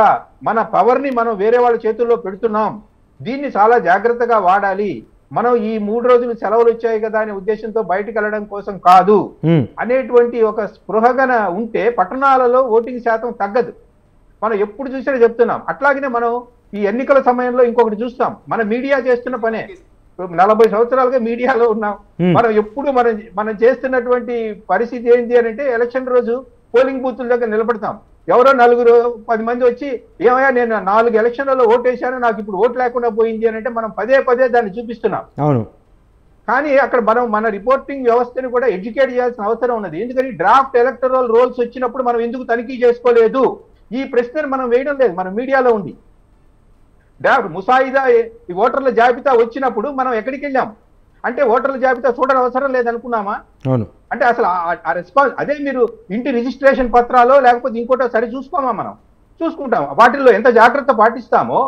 మన పవర్ని మనం వేరే వాళ్ళ చేతుల్లో పెడుతున్నాం. దీన్ని చాలా జాగ్రత్తగా వాడాలి. మనం ఈ 3 రోజులు సెలవులు వచ్చాయి కదా అనే ఉద్దేశంతో బయటకు వెళ్ళడం కోసం కాదు అనేటువంటి ఒక స్పృహగన ఉంటే పట్టణాలలో ఓటింగ్ శాతం తగ్గదు. మనం ఎప్పుడు చూసినా చెప్తున్నాం. అట్లాగనే మనం ఈ ఎన్నికల సమయంలో ఇంకొకటి చూస్తాం. మన మీడియా చేస్తున్న పనే. 40 సంవత్సరాలుగా మీడియాలో ఉన్నాం. మనం ఎప్పుడు మనం చేస్తున్నటువంటి పరిస్థితి ఏంటి అని అంటే ఎలక్షన్ రోజు పోలింగ్ బూతుల దగ్గర నిలబడతాం. ఎవరో 9-10 మంది వచ్చి ఏమయ్యా నేను 4 ఎలక్షన్లలో ఓటేశాను, నాకు ఇప్పుడు ఓటు లేకుండా పోయింది అని అంటే మనం పదే దాన్ని చూపిస్తున్నాం. అవును. కానీ అక్కడ మన రిపోర్టింగ్ వ్యవస్థని కూడా ఎడ్యుకేట్ చేయాల్సిన అవసరం ఉన్నది. ఎందుకని డ్రాఫ్ట్ ఎలక్టరల్ రోల్స్ వచ్చినప్పుడు మనం ఎందుకు తనిఖీ చేసుకోలేదు? ఈ ప్రశ్నను మనం వేయడం లేదు. మన మీడియాలో ఉంది డ్రాఫ్ట్ ముసాయిదా ఈ ఓటర్ల జాబితా వచ్చినప్పుడు మనం ఎక్కడికి వెళ్ళాం అంటే ఓటర్ల జాబితా చూడడం అవసరం లేదనుకున్నామా? అవును. అంటే అసలు ఆ రెస్పాన్స్ అదే మీరు ఇంటి రిజిస్ట్రేషన్ పత్రాలో లేకపోతే ఇంకోటో సరి చూసుకోమా? మనం చూసుకుంటాం. వాటిల్లో ఎంత జాగ్రత్త పాటిస్తామో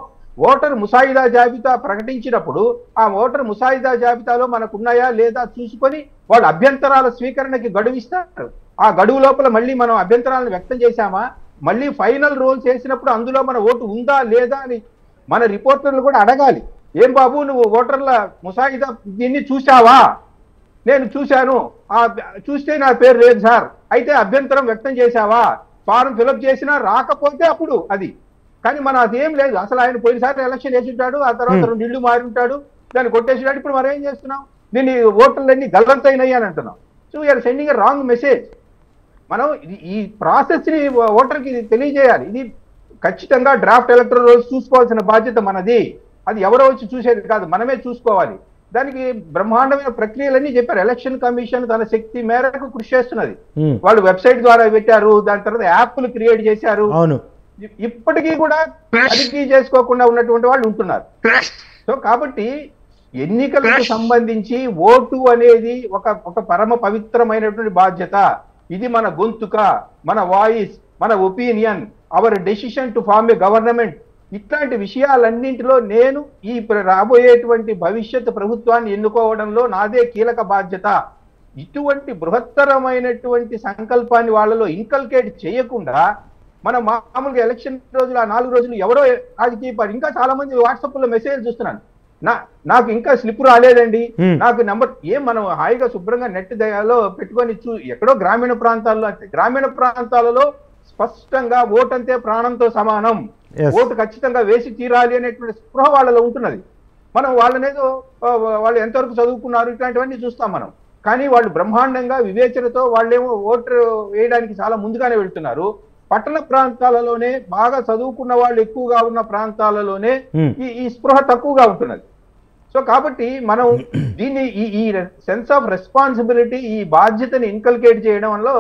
ఓటర్ ముసాయిదా జాబితా ప్రకటించినప్పుడు ఆ ఓటర్ ముసాయిదా జాబితాలో మనకు ఉన్నాయా లేదా చూసుకొని వాళ్ళ అభ్యంతరాల స్వీకరణకి గడువు ఇస్తారు. ఆ గడువు లోపల మళ్ళీ మనం అభ్యంతరాలను వ్యక్తం చేశామా, మళ్ళీ ఫైనల్ రోల్స్ వేసినప్పుడు అందులో మన ఓటు ఉందా లేదా అని మన రిపోర్టర్లు కూడా అడగాలి. ఏం బాబు నువ్వు ఓటర్ల ముసాయిదా దీన్ని చూసావా? నేను చూశాను, చూస్తే నా పేరు లేదు సార్, అయితే అభ్యంతరం వ్యక్తం చేశావా? ఫారం ఫిలప్ చేసినా రాకపోతే అప్పుడు అది. కానీ మనం అదేం లేదు. అసలు ఆయన పోయినసారి ఎలక్షన్ వేసి ఉంటాడు, ఆ తర్వాత 2 ఇళ్ళు మారి ఉంటాడు, దాన్ని కొట్టేసినాడు. ఇప్పుడు మనం ఏం చేస్తున్నాం? దీన్ని ఓటర్లన్నీ గల్లంతైనాయి అని అంటున్నాం. So we're sending a wrong message. మనం ఈ ప్రాసెస్ ని ఓటర్కి తెలియజేయాలి. ఇది ఖచ్చితంగా డ్రాఫ్ట్ ఎలక్టరల్ రోల్స్ చూసుకోవాల్సిన బాధ్యత మనది. అది ఎవరో వచ్చి చూసేది కాదు, మనమే చూసుకోవాలి. దానికి బ్రహ్మాండమైన ప్రక్రియలన్నీ చెప్పారు. ఎలక్షన్ కమిషన్ తన శక్తి మేరకు కృషి చేస్తున్నది. వాళ్ళు వెబ్సైట్ ద్వారా పెట్టారు, దాని తర్వాత యాప్లు క్రియేట్ చేశారు. ఇప్పటికీ కూడా తనిఖీ చేసుకోకుండా ఉన్నటువంటి వాళ్ళు ఉంటున్నారు. సో కాబట్టి ఎన్నికలకు సంబంధించి ఓటు అనేది ఒక పరమ పవిత్రమైనటువంటి బాధ్యత. ఇది మన గొంతుక, మన వాయిస్, మన opinion, our decision to form a government. ఇట్లాంటి విషయాలన్నింటిలో నేను ఈ రాబోయేటువంటి భవిష్యత్ ప్రభుత్వాన్ని ఎన్నుకోవడంలో నాదే కీలక బాధ్యత. ఇటువంటి బృహత్తరమైనటువంటి సంకల్పాన్ని వాళ్ళలో ఇన్కల్కేట్ చేయకుండా మనం మామూలుగా ఎలక్షన్ రోజులు ఆ 4 రోజులు ఎవరో రాజకీయ పార్టీ ఇంకా చాలా మంది వాట్సాప్ లో మెసేజ్ చూస్తున్నాను, నాకు ఇంకా స్లిప్ రాలేదండి, నాకు నెంబర్ మనం హాయిగా శుభ్రంగా నెట్ దయాలో పెట్టుకొని ఎక్కడో గ్రామీణ ప్రాంతాలలో స్పష్టంగా ఓటు అంతే ప్రాణంతో సమానం, ఓటు ఖచ్చితంగా వేసి తీరాలి అనేటువంటి స్పృహ వాళ్ళలో ఉంటున్నది. మనం వాళ్ళనేదో వాళ్ళు ఎంతవరకు చదువుకున్నారు ఇట్లాంటివన్నీ చూస్తాం మనం. కానీ వాళ్ళు బ్రహ్మాండంగా వివేచనతో వాళ్ళేమో ఓటు వేయడానికి చాలా ముందుగానే వెళ్తున్నారు. పట్టణ ప్రాంతాలలోనే బాగా చదువుకున్న వాళ్ళు ఎక్కువగా ఉన్న ప్రాంతాలలోనే ఈ స్పృహ తక్కువగా ఉంటున్నది. సో కాబట్టి మనం దీన్ని ఈ సెన్స్ ఆఫ్ రెస్పాన్సిబిలిటీ, ఈ బాధ్యతని ఇన్కల్కేట్ చేయడం వల్ల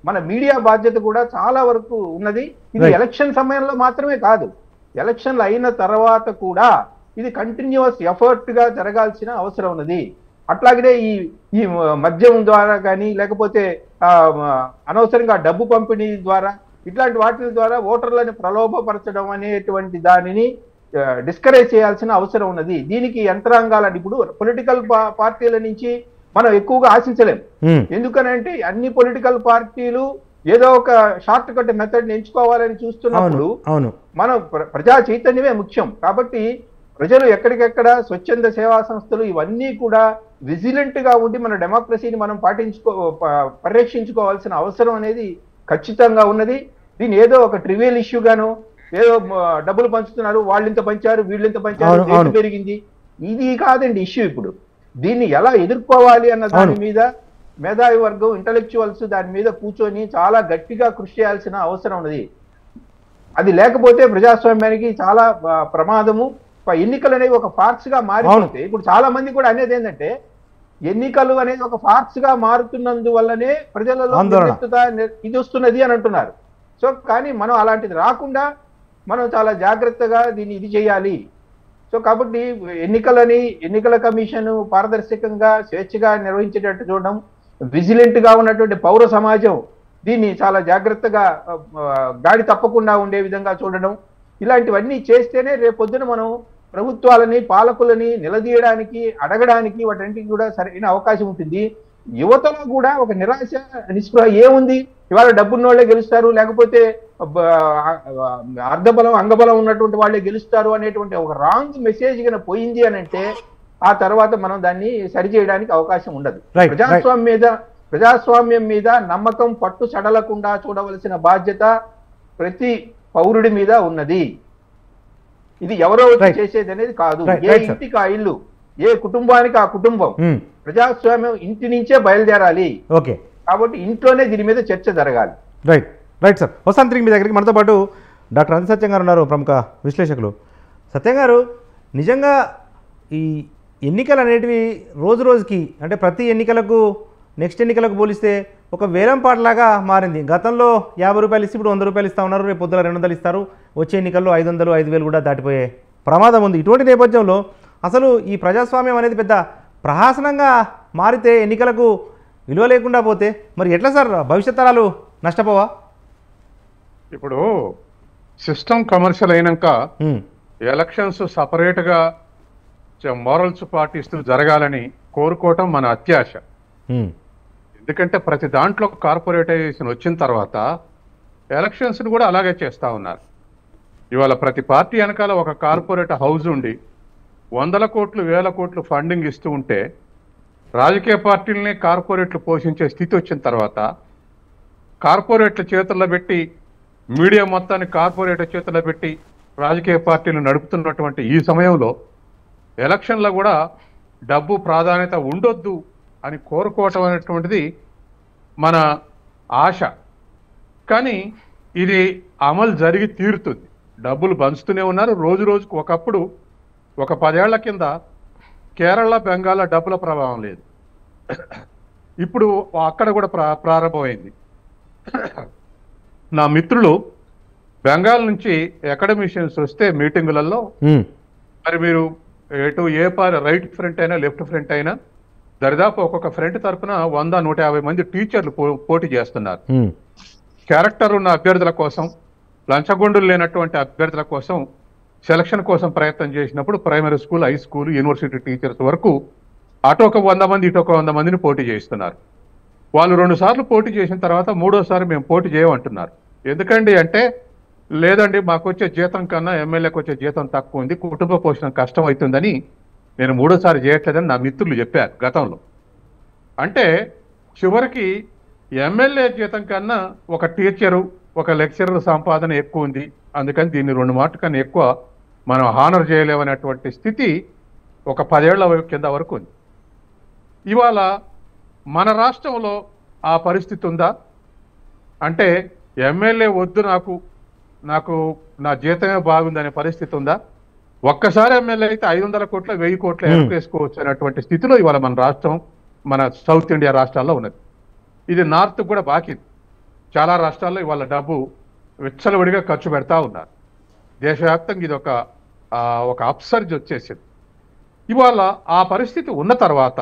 మన మీడియా బాధ్యత కూడా చాలా వరకు ఉన్నది. ఇది ఎలక్షన్ సమయంలో మాత్రమే కాదు, ఎలక్షన్లు అయిన తర్వాత కూడా ఇది కంటిన్యూస్ ఎఫర్ట్ గా జరగాల్సిన అవసరం ఉన్నది. అట్లాగనే ఈ మద్యం ద్వారా కానీ లేకపోతే అనవసరంగా డబ్బు పంపిణీ ద్వారా ఇట్లాంటి వాటి ద్వారా ఓటర్లను ప్రలోభపరచడం అనేటువంటి దానిని డిస్కరేజ్ చేయాల్సిన అవసరం ఉన్నది. దీనికి యంత్రాంగాలని ఇప్పుడు పొలిటికల్ పార్టీల నుంచి మనం ఎక్కువగా ఆశించలేం. ఎందుకనంటే అన్ని పొలిటికల్ పార్టీలు ఏదో ఒక షార్ట్ కట్ మెథడ్ ఎంచుకోవాలని చూస్తున్నప్పుడు మనం ప్రజా చైతన్యమే ముఖ్యం. కాబట్టి ప్రజలు ఎక్కడికెక్కడ స్వచ్ఛంద సేవా సంస్థలు ఇవన్నీ కూడా విజిలెంట్ గా ఉండి మన డెమోక్రసీని మనం పరిరక్షించుకోవాల్సిన అవసరం అనేది ఖచ్చితంగా ఉన్నది. దీన్ని ఏదో ఒక ట్రివియల్ ఇష్యూ గాను ఏదో డబ్బులు పంచుతున్నారు, వాళ్ళు ఇంత పంచారు వీళ్ళు ఇంత పంచారు రేటు పెరిగింది, ఇది కాదండి ఇష్యూ. ఇప్పుడు దీన్ని ఎలా ఎదుర్కోవాలి అన్న దాని మీద మేధావి వర్గం, ఇంటలెక్చువల్స్ దాని మీద కూర్చొని చాలా గట్టిగా కృషి చేయాల్సిన అవసరం ఉన్నది. అది లేకపోతే ప్రజాస్వామ్యానికి చాలా ప్రమాదము. ఎన్నికలు అనేవి ఒక ఫార్క్స్ గా మారిపోతే ఇప్పుడు చాలా మంది కూడా అనేది ఏంటంటే ఎన్నికలు అనేది ఒక ఫార్క్స్ గా మారుతున్నందువల్లనే ప్రజలలో ఇది వస్తున్నది అని అంటున్నారు. సో కానీ మనం అలాంటిది రాకుండా మనం చాలా జాగ్రత్తగా దీన్ని ఇది చేయాలి. సో కాబట్టి ఎన్నికల కమిషన్ పారదర్శకంగా స్వేచ్ఛగా నిర్వహించేటట్టు చూడడం, విజిలెంట్ గా ఉన్నటువంటి పౌర సమాజం దీన్ని చాలా జాగ్రత్తగా గాడి తప్పకుండా ఉండే విధంగా చూడడం, ఇలాంటివన్నీ చేస్తేనే రేపొద్దున మనం ప్రభుత్వాలని పాలకులని నిలదీయడానికి అడగడానికి వాటికి కూడా సరైన అవకాశం ఉంటుంది. యువతలో కూడా ఒక నిరాశ నిస్పృహ ఏముంది, ఇవాళ డబ్బున్న వాళ్ళే గెలుస్తారు, లేకపోతే అర్ధబలం అంగబలం ఉన్నటువంటి వాళ్ళే గెలుస్తారు అనేటువంటి ఒక రాంగ్ మెసేజ్ గా పోయింది అని అంటే ఆ తర్వాత మనం దాన్ని సరిచేయడానికి అవకాశం ఉండదు. ప్రజాస్వామ్యం మీద నమ్మకం పట్టు సడలకుండా చూడవలసిన బాధ్యత ప్రతి పౌరుడి మీద ఉన్నది. ఇది ఎవరో చేసేది అనేది కాదు. ఏ ఇంటికి ఆ ఇల్లు, ఏ కుటుంబానికి ఆ కుటుంబం. ప్రజాస్వామ్యం ఇంటి నుంచే బయలుదేరాలి. ఓకే, కాబట్టి ఇంట్లోనే దీని మీద చర్చ జరగాలి. Right right sir. వస్తాను తిరిగి మీ దగ్గరికి. మనతో పాటు డాక్టర్ అంది సత్యం గారు ఉన్నారు, ప్రముఖ విశ్లేషకులు. సత్యం గారు, నిజంగా ఈ ఎన్నికలు అనేటివి రోజు రోజుకి, అంటే ప్రతి ఎన్నికలకు నెక్స్ట్ ఎన్నికలకు పోలిస్తే ఒక వేలం పాటలాగా మారింది. గతంలో 50 రూపాయలు ఇస్తే ఇప్పుడు 100 రూపాయలు ఇస్తా ఉన్నారు, రేపు పొద్దున 200 ఇస్తారు, వచ్చే ఎన్నికల్లో 500, 5000 కూడా దాటిపోయే ప్రమాదం ఉంది. ఇటువంటి నేపథ్యంలో అసలు ఈ ప్రజాస్వామ్యం అనేది పెద్ద ప్రహాసనంగా మారితే, ఎన్నికలకు విలువ లేకుండా పోతే మరి ఎట్లా సార్ భవిష్యత్ తరాలు నష్టపోవా? ఇప్పుడు సిస్టమ్ కమర్షియల్ అయినాక ఎలక్షన్స్ సపరేట్గా మోరల్స్ పాటిస్తూ జరగాలని కోరుకోవటం మన అత్యాశ. ఎందుకంటే ప్రతి దాంట్లో కార్పొరేటైజేషన్ వచ్చిన తర్వాత ఎలక్షన్స్ని కూడా అలాగే చేస్తూ ఉన్నారు. ఇవాళ ప్రతి పార్టీ వెనకాల ఒక కార్పొరేట్ హౌస్ ఉండి 100 కోట్లు 1000 కోట్లు ఫండింగ్ ఇస్తూ ఉంటే రాజకీయ పార్టీలని కార్పొరేట్లు పోషించే స్థితి వచ్చిన తర్వాత కార్పొరేట్ల చేతుల్లో పెట్టి, మీడియా మొత్తాన్ని కార్పొరేట్ చేతుల్లో పెట్టి రాజకీయ పార్టీలు నడుపుతున్నటువంటి ఈ సమయంలో ఎలక్షన్లో కూడా డబ్బు ప్రాధాన్యత ఉండొద్దు అని కోరుకోవటం అనేటువంటిది మన ఆశ. కానీ ఇది అమలు జరిగి తీరుతుంది. డబ్బులు పంచుతూనే ఉన్నారు రోజు రోజుకు. ఒకప్పుడు ఒక 10 ఏళ్ల కింద కేరళ బెంగాల్ డబ్బుల ప్రభావం లేదు, ఇప్పుడు అక్కడ కూడా ప్రారంభమైంది. నా మిత్రులు బెంగాల్ నుంచి అకాడమిషియన్స్ వస్తే మీటింగులలో, మరి మీరు ఎటు ఏ రైట్ ఫ్రంట్ అయినా లెఫ్ట్ ఫ్రంట్ అయినా దరిదాపు ఒక్కొక్క ఫ్రంట్ తరఫున 100-150 మంది టీచర్లు పోటీ చేస్తున్నారు. క్యారెక్టర్ ఉన్న అభ్యర్థుల కోసం, లంచగొండులు లేనటువంటి అభ్యర్థుల కోసం సెలక్షన్ కోసం ప్రయత్నం చేసినప్పుడు primary school, high school, university teachers వరకు అటు ఒక 100 మంది ఇటు ఒక 100 మందిని పోటీ చేస్తున్నారు. వాళ్ళు 2 సార్లు పోటీ చేసిన తర్వాత 3వసారి మేము పోటీ చేయమంటున్నారు. ఎందుకండి అంటే, లేదండి మాకు వచ్చే జీతం కన్నా ఎమ్మెల్యేకి వచ్చే జీతం తక్కువ ఉంది, కుటుంబ పోషణ కష్టం అవుతుందని నేను 3వసారి చేయట్లేదని నా మిత్రులు చెప్పారు గతంలో. అంటే చివరికి ఎమ్మెల్యే జీతం కన్నా ఒక టీచరు, ఒక లెక్చరర్ సంపాదన ఎక్కువ ఉంది, అందుకని దీన్ని 2 మాటల కన్నా ఎక్కువ మనం హానర్ చేయలేమనేటువంటి స్థితి ఒక 10 ఏళ్ల కింద వరకు ఉంది. ఇవాళ మన రాష్ట్రంలో ఆ పరిస్థితి ఉందా అంటే, ఎమ్మెల్యే వద్దు నాకు నా జీతమే బాగుందనే పరిస్థితి ఉందా? ఒక్కసారి ఎమ్మెల్యే అయితే 500 కోట్ల 1000 కోట్ల ఎరుకేసుకోవచ్చు అనేటువంటి స్థితిలో ఇవాళ మన రాష్ట్రం, మన సౌత్ ఇండియా రాష్ట్రాల్లో ఉన్నది. ఇది నార్త్ కూడా బాకీ. చాలా రాష్ట్రాల్లో ఇవాళ డబ్బు విచ్చలవిడిగా ఖర్చు పెడతా ఉన్నారు. దేశవ్యాప్తంగా ఇది ఒక అప్సర్జ్ వచ్చేసింది. ఇవాళ ఆ పరిస్థితి ఉన్న తర్వాత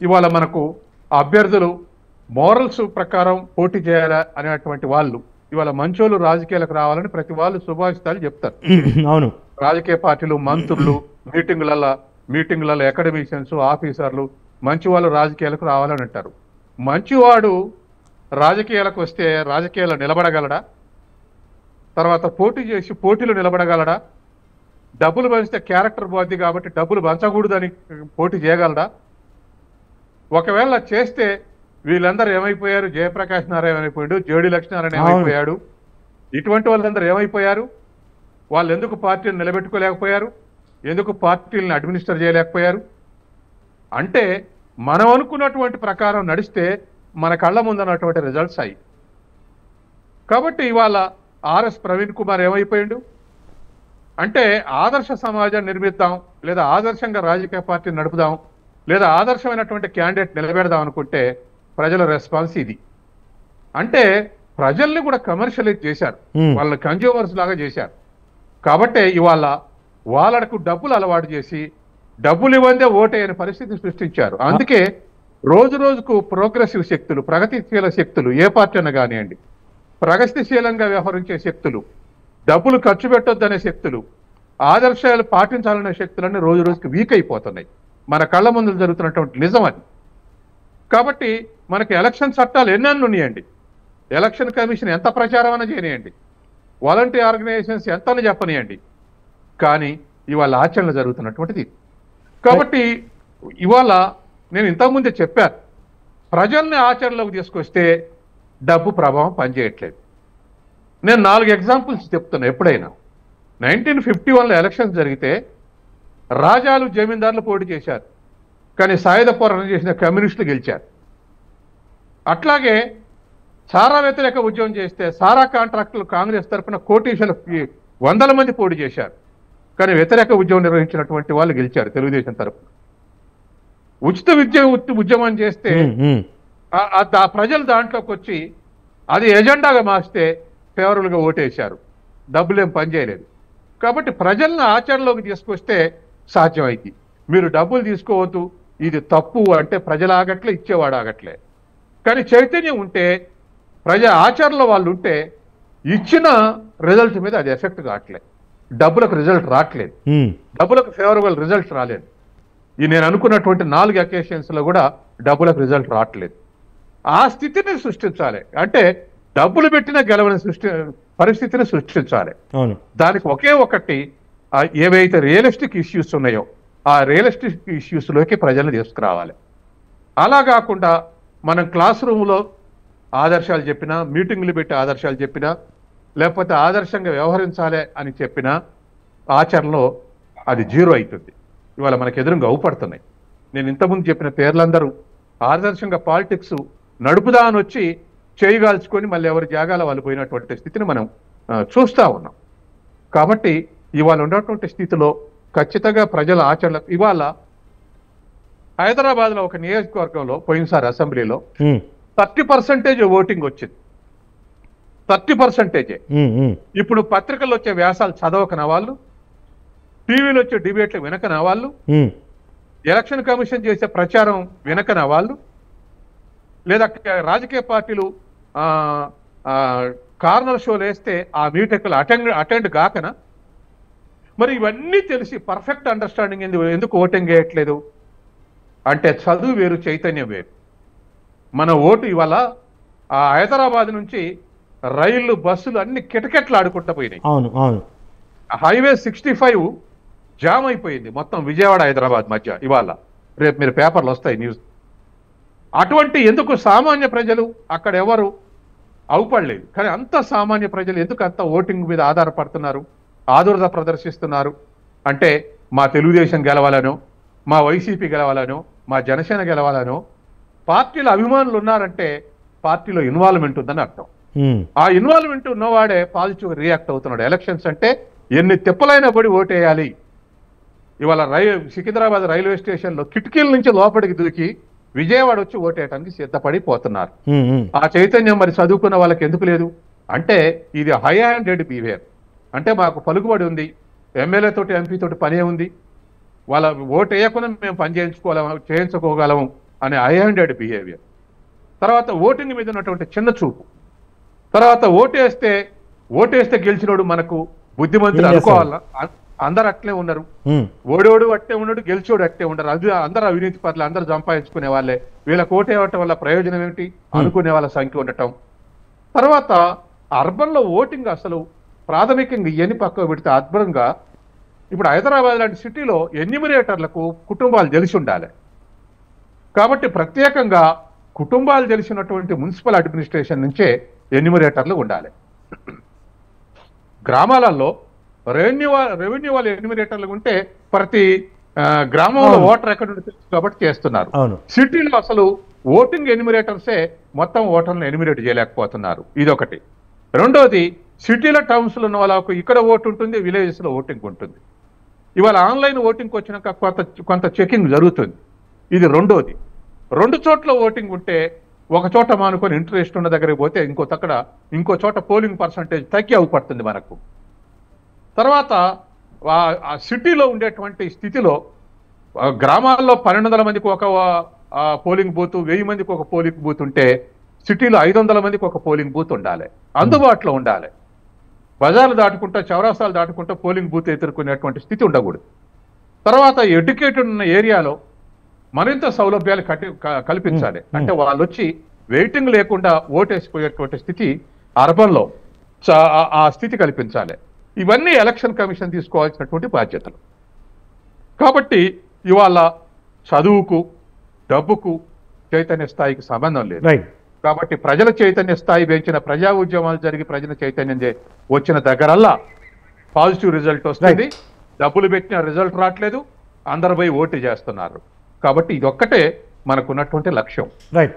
ఇవాళ మనకు అభ్యర్థులు మోరల్స్ ప్రకారం పోటీ చేయాలా అనేటువంటి వాళ్ళు ఇవాళ మంచోళ్ళు రాజకీయాలకు రావాలని ప్రతి వాళ్ళు శుభాషితాలు చెప్తారు. అవును, రాజకీయ పార్టీలు, మంత్రులు, మీటింగులలో అకాడమిషియన్స్, ఆఫీసర్లు మంచి వాళ్ళు రాజకీయాలకు రావాలని అంటారు. మంచివాడు రాజకీయాలకు వస్తే రాజకీయాల్లో నిలబడగలడా? తర్వాత పోటీ చేసి పోటీలు నిలబడగలడా? డబ్బులు పంచితే క్యారెక్టర్ పోద్ది కాబట్టి డబ్బులు పంచకూడదని పోటీ చేయగలడా? ఒకవేళ చేస్తే వీళ్ళందరూ ఏమైపోయారు? జయప్రకాష్ నారాయణ ఏమైపోయాడు, జేడి లక్ష్మీనారాయణ ఏమైపోయాడు, ఇటువంటి వాళ్ళందరూ ఏమైపోయారు? వాళ్ళు ఎందుకు పార్టీని నిలబెట్టుకోలేకపోయారు? ఎందుకు పార్టీలను అడ్మినిస్టర్ చేయలేకపోయారు? అంటే మనం అనుకున్నటువంటి ప్రకారం నడిస్తే మన కళ్ళ ముందన్నటువంటి రిజల్ట్స్ అయ్యి. కాబట్టి ఇవాళ ఆర్ఎస్ ప్రవీణ్ కుమార్ ఏమైపోయాడు అంటే, ఆదర్శ సమాజాన్ని నిర్మిద్దాం, లేదా ఆదర్శంగా రాజకీయ పార్టీని నడుపుదాం, లేదా ఆదర్శమైనటువంటి క్యాండిడేట్ నిలబెడదాం అనుకుంటే ప్రజల రెస్పాన్స్ ఇది. అంటే ప్రజల్ని కూడా కమర్షియలైజ్ చేశారు, వాళ్ళని కన్జ్యూమర్స్ లాగా చేశారు. కాబట్టి ఇవాళ వాళ్ళకు డబ్బులు అలవాటు చేసి డబ్బులు ఇవ్వందే ఓటే అనే పరిస్థితిని సృష్టించారు. అందుకే రోజు రోజుకు ప్రోగ్రెసివ్ శక్తులు, ప్రగతిశీల శక్తులు, ఏ పార్టీ అయినా కానివ్వండి, ప్రగతిశీలంగా వ్యవహరించే శక్తులు, డబ్బులు ఖర్చు పెట్టొద్దనే శక్తులు, ఆదర్శాలు పాటించాలనే శక్తులన్నీ రోజు రోజుకి వీక్ అయిపోతున్నాయి. మన కళ్ళ ముందు జరుగుతున్నటువంటి నిజం అది. కాబట్టి మనకి ఎలక్షన్ చట్టాలు ఎన్నెన్ని ఉన్నాయండి, ఎలక్షన్ కమిషన్ ఎంత ప్రచారం అయినా చేయనియండి, వాలంటీర్ ఆర్గనైజేషన్స్ ఎంత అని చెప్పనియండి, కానీ ఇవాళ ఆచరణ జరుగుతున్నటువంటిది. కాబట్టి ఇవాళ నేను ఇంతకుముందే చెప్పాను, ప్రజల్ని ఆచరణలోకి తీసుకొస్తే డబ్బు ప్రభావం పనిచేయట్లేదు. నేను 4 ఎగ్జాంపుల్స్ చెప్తున్నా. ఎప్పుడైనా 1951లో ఎలక్షన్స్ జరిగితే రాజాలు జమీందారులు పోటీ చేశారు, కానీ సాయుధ పోరాటం చేసిన కమ్యూనిస్టులు గెలిచారు. అట్లాగే సారా వ్యతిరేక ఉద్యమం చేస్తే సారా కాంట్రాక్టులు కాంగ్రెస్ తరఫున కోటీశ్వరులకి 100 మంది పోటీ చేశారు, కానీ వ్యతిరేక ఉద్యమం నిర్వహించినటువంటి వాళ్ళు గెలిచారు తెలుగుదేశం తరఫున. ఉచిత విద్య ఉద్యమం చేస్తే ప్రజలు దాంట్లోకి వచ్చి అది ఎజెండాగా మార్చితే ఫేవరబుల్గా ఓటేశారు, డబ్బులేం పనిచేయలేదు. కాబట్టి ప్రజలను ఆచరణలోకి తీసుకొస్తే సాధ్యమైంది. మీరు డబ్బులు తీసుకోవద్దు, ఇది తప్పు అంటే ప్రజలు ఆగట్లే, ఇచ్చేవాడు ఆగట్లే. కానీ చైతన్యం ఉంటే, ప్రజా ఆచరణలో వాళ్ళు ఉంటే ఇచ్చిన రిజల్ట్ మీద అది ఎఫెక్ట్ కావట్లేదు, డబ్బులకు రిజల్ట్ రావట్లేదు, డబ్బులకు ఫేవరబుల్ రిజల్ట్ రాలేదు. ఈ నేను అనుకున్నటువంటి 4 అకేషన్స్లో కూడా డబ్బులకు రిజల్ట్ రావట్లేదు. ఆ స్థితిని సృష్టించాలి అంటే డబ్బులు పెట్టిన గెలవని పరిస్థితిని సృష్టించాలి. దానికి ఒకే ఒకటి ఏవైతే రియలిస్టిక్ ఇష్యూస్ ఉన్నాయో ఆ రియలిస్టిక్ ఇష్యూస్లోకి ప్రజల్ని తీసుకురావాలి. అలా కాకుండా మనం క్లాస్ రూమ్లో ఆదర్శాలు చెప్పినా, మీటింగ్లు పెట్టి ఆదర్శాలు చెప్పినా, లేకపోతే ఆదర్శంగా వ్యవహరించాలి అని చెప్పినా ఆచరణలో అది జీరో అవుతుంది. ఇవాళ మనకు ఎదురుగా అవుపడుతున్నాయి. నేను ఇంతకుముందు చెప్పిన పేర్లందరూ ఆదర్శంగా పాలిటిక్స్ నడుపుదా అని వచ్చి చేయగాల్చుకొని మళ్ళీ ఎవరి జాగాల వాళ్ళు పోయినటువంటి స్థితిని మనం చూస్తూ ఉన్నాం. కాబట్టి ఇవాళ ఉన్నటువంటి స్థితిలో ఖచ్చితంగా ప్రజల ఆచరణ, ఇవాళ హైదరాబాద్లో ఒక నియోజకవర్గంలో పోయినసారి అసెంబ్లీలో 30% ఓటింగ్ వచ్చింది, 30%. ఇప్పుడు పత్రికల్లో వచ్చే వ్యాసాలు చదవకన వాళ్ళు, టీవీలో వచ్చే డిబేట్లు వినకన వాళ్ళు, ఎలక్షన్ కమిషన్ చేసే ప్రచారం వినకన వాళ్ళు, లేదా రాజకీయ పార్టీలు కార్నర్ షోలు వేస్తే ఆ మీటింగ్లు అటెండ్ కాకనా? మరి ఇవన్నీ తెలిసి పర్ఫెక్ట్ అండర్స్టాండింగ్ ఎందుకు ఓటింగ్ వేయట్లేదు అంటే చదువు వేరు, చైతన్యం వేరు. మన ఓటు ఇవాళ ఆ హైదరాబాద్ నుంచి రైళ్లు బస్సులు అన్ని కిటకెట్లు ఆడుకుంటూ పోయినాయి. హైవే 65 జామ్ అయిపోయింది మొత్తం విజయవాడ హైదరాబాద్ మధ్య. ఇవాళ రేపు మీరు పేపర్లు వస్తాయి న్యూస్. అటువంటి ఎందుకు సామాన్య ప్రజలు అక్కడ ఎవరు అవుపడలేదు, కానీ అంత సామాన్య ప్రజలు ఎందుకు అంత ఓటింగ్ మీద ఆధారపడుతున్నారు, ఆదుర్ద ప్రదర్శిస్తున్నారు అంటే మా తెలుగుదేశం గెలవాలనో, మా వైసీపీ గెలవాలనో, మా జనసేన గెలవాలనో. పార్టీల అభిమానులు ఉన్నారంటే పార్టీలో ఇన్వాల్వ్మెంట్ ఉందని అర్థం. ఆ ఇన్వాల్వ్మెంట్ ఉన్నవాడే పాజిటివ్ రియాక్ట్ అవుతున్నాడు. ఎలక్షన్స్ అంటే ఎన్ని తిప్పలైనా పడి ఓటేయాలి. ఇవాళ సికింద్రాబాద్ రైల్వే స్టేషన్లో కిటికీల నుంచి లోపలికి దూకి విజయవాడ వచ్చి ఓటేయడానికి సిద్ధపడిపోతున్నారు. ఆ చైతన్యం మరి చదువుకున్న వాళ్ళకి ఎందుకు లేదు అంటే ఇది హై హ్యాండెడ్ బిహేవియర్. అంటే మాకు పలుకుబడి ఉంది, ఎమ్మెల్యే తోటి ఎంపీ తోటి పనే ఉంది, వాళ్ళ ఓటు వేయకుండా మేము పని చేయించుకోగలము అనే హై హ్యాండెడ్ బిహేవియర్. తర్వాత ఓటింగ్ మీద ఉన్నటువంటి చిన్న చూపు. తర్వాత ఓటేస్తే గెలిచినోడు మనకు బుద్ధిమంతుడు అనుకోవాలా? అందరు అట్లే ఉన్నారు. ఓడోడు అట్టే ఉన్నాడు, గెలిచోడు అట్టే ఉండరు. అందరూ అవినీతి పట్ల అందరూ సంపాదించుకునే వాళ్ళే. వీళ్ళకి ఓటేయటం వల్ల ప్రయోజనం ఏమిటి అనుకునే వాళ్ళ సంఖ్య ఉండటం. తర్వాత అర్బన్లో ఓటింగ్ అసలు ప్రాథమికంగా ఇవన్నీ పక్కకు పెడితే అద్భుతంగా ఇప్పుడు హైదరాబాద్ లాంటి సిటీలో ఎన్యూమరేటర్లకు కుటుంబాలు తెలిసి ఉండాలి. కాబట్టి ప్రత్యేకంగా కుటుంబాలు తెలిసినటువంటి మున్సిపల్ అడ్మినిస్ట్రేషన్ నుంచే ఎన్యూమరేటర్లు ఉండాలి. గ్రామాలలో రెవెన్యూ వాళ్ళ ఎన్యూమరేటర్లు ఉంటే ప్రతి గ్రామంలో ఓటర్ ఎక్కడ తెలుసు కాబట్టి చేస్తున్నారు. సిటీలో అసలు ఓటింగ్ ఎన్యూమరేటర్సే మొత్తం ఓటర్లను ఎన్యూమరేట్ చేయలేకపోతున్నారు. ఇదొకటి. రెండోది, సిటీలో టౌన్స్లో ఉన్న వాళ్ళకు ఇక్కడ ఓటు ఉంటుంది, విలేజెస్లో ఓటింగ్ ఉంటుంది. ఇవాళ ఆన్లైన్ ఓటింగ్కి వచ్చినాక కొంత చెకింగ్ జరుగుతుంది. ఇది రెండోది. 2 చోట్ల ఓటింగ్ ఉంటే ఒక చోట మానుకొని ఇంట్రెస్ట్ ఉన్న దగ్గరికి పోతే ఇంకో చోట పోలింగ్ పర్సంటేజ్ తగ్గి అవుపడుతుంది మనకు. తర్వాత ఆ సిటీలో ఉండేటువంటి స్థితిలో గ్రామాల్లో 1200 మందికి ఒక పోలింగ్ బూత్, 1000 మందికి ఒక పోలింగ్ బూత్ ఉంటే సిటీలో 500 మందికి ఒక పోలింగ్ బూత్ ఉండాలి, అందుబాటులో ఉండాలి. బజార్లు దాటుకుంటా, చౌరాస్తాలు దాటుకుంటా పోలింగ్ బూత్ ఎదుర్కొనేటువంటి స్థితి ఉండకూడదు. తర్వాత ఎడ్యుకేటెడ్ ఉన్న ఏరియాలో మరింత సౌలభ్యాలు కల్పించాలి. అంటే వాళ్ళు వచ్చి వెయిటింగ్ లేకుండా ఓటేసిపోయేటువంటి స్థితి అర్బన్లో ఆ స్థితి కల్పించాలి. ఇవన్నీ ఎలక్షన్ కమిషన్ తీసుకోవాల్సినటువంటి బాధ్యతలు. కాబట్టి ఇవాళ చదువుకు డబ్బుకు చైతన్య స్థాయికి సంబంధం లేదు. కాబట్టి ప్రజల చైతన్య స్థాయి పెంచిన ప్రజా ఉద్యమాలు జరిగి ప్రజల చైతన్యం వచ్చిన దగ్గరల్లా పాజిటివ్ రిజల్ట్ వస్తుంది. డబ్బులు పెట్టిన రిజల్ట్ రావట్లేదు, అందరు పోయి ఓటు చేస్తున్నారు. కాబట్టి ఇదొక్కటే మనకున్నటువంటి లక్ష్యం. రైట్.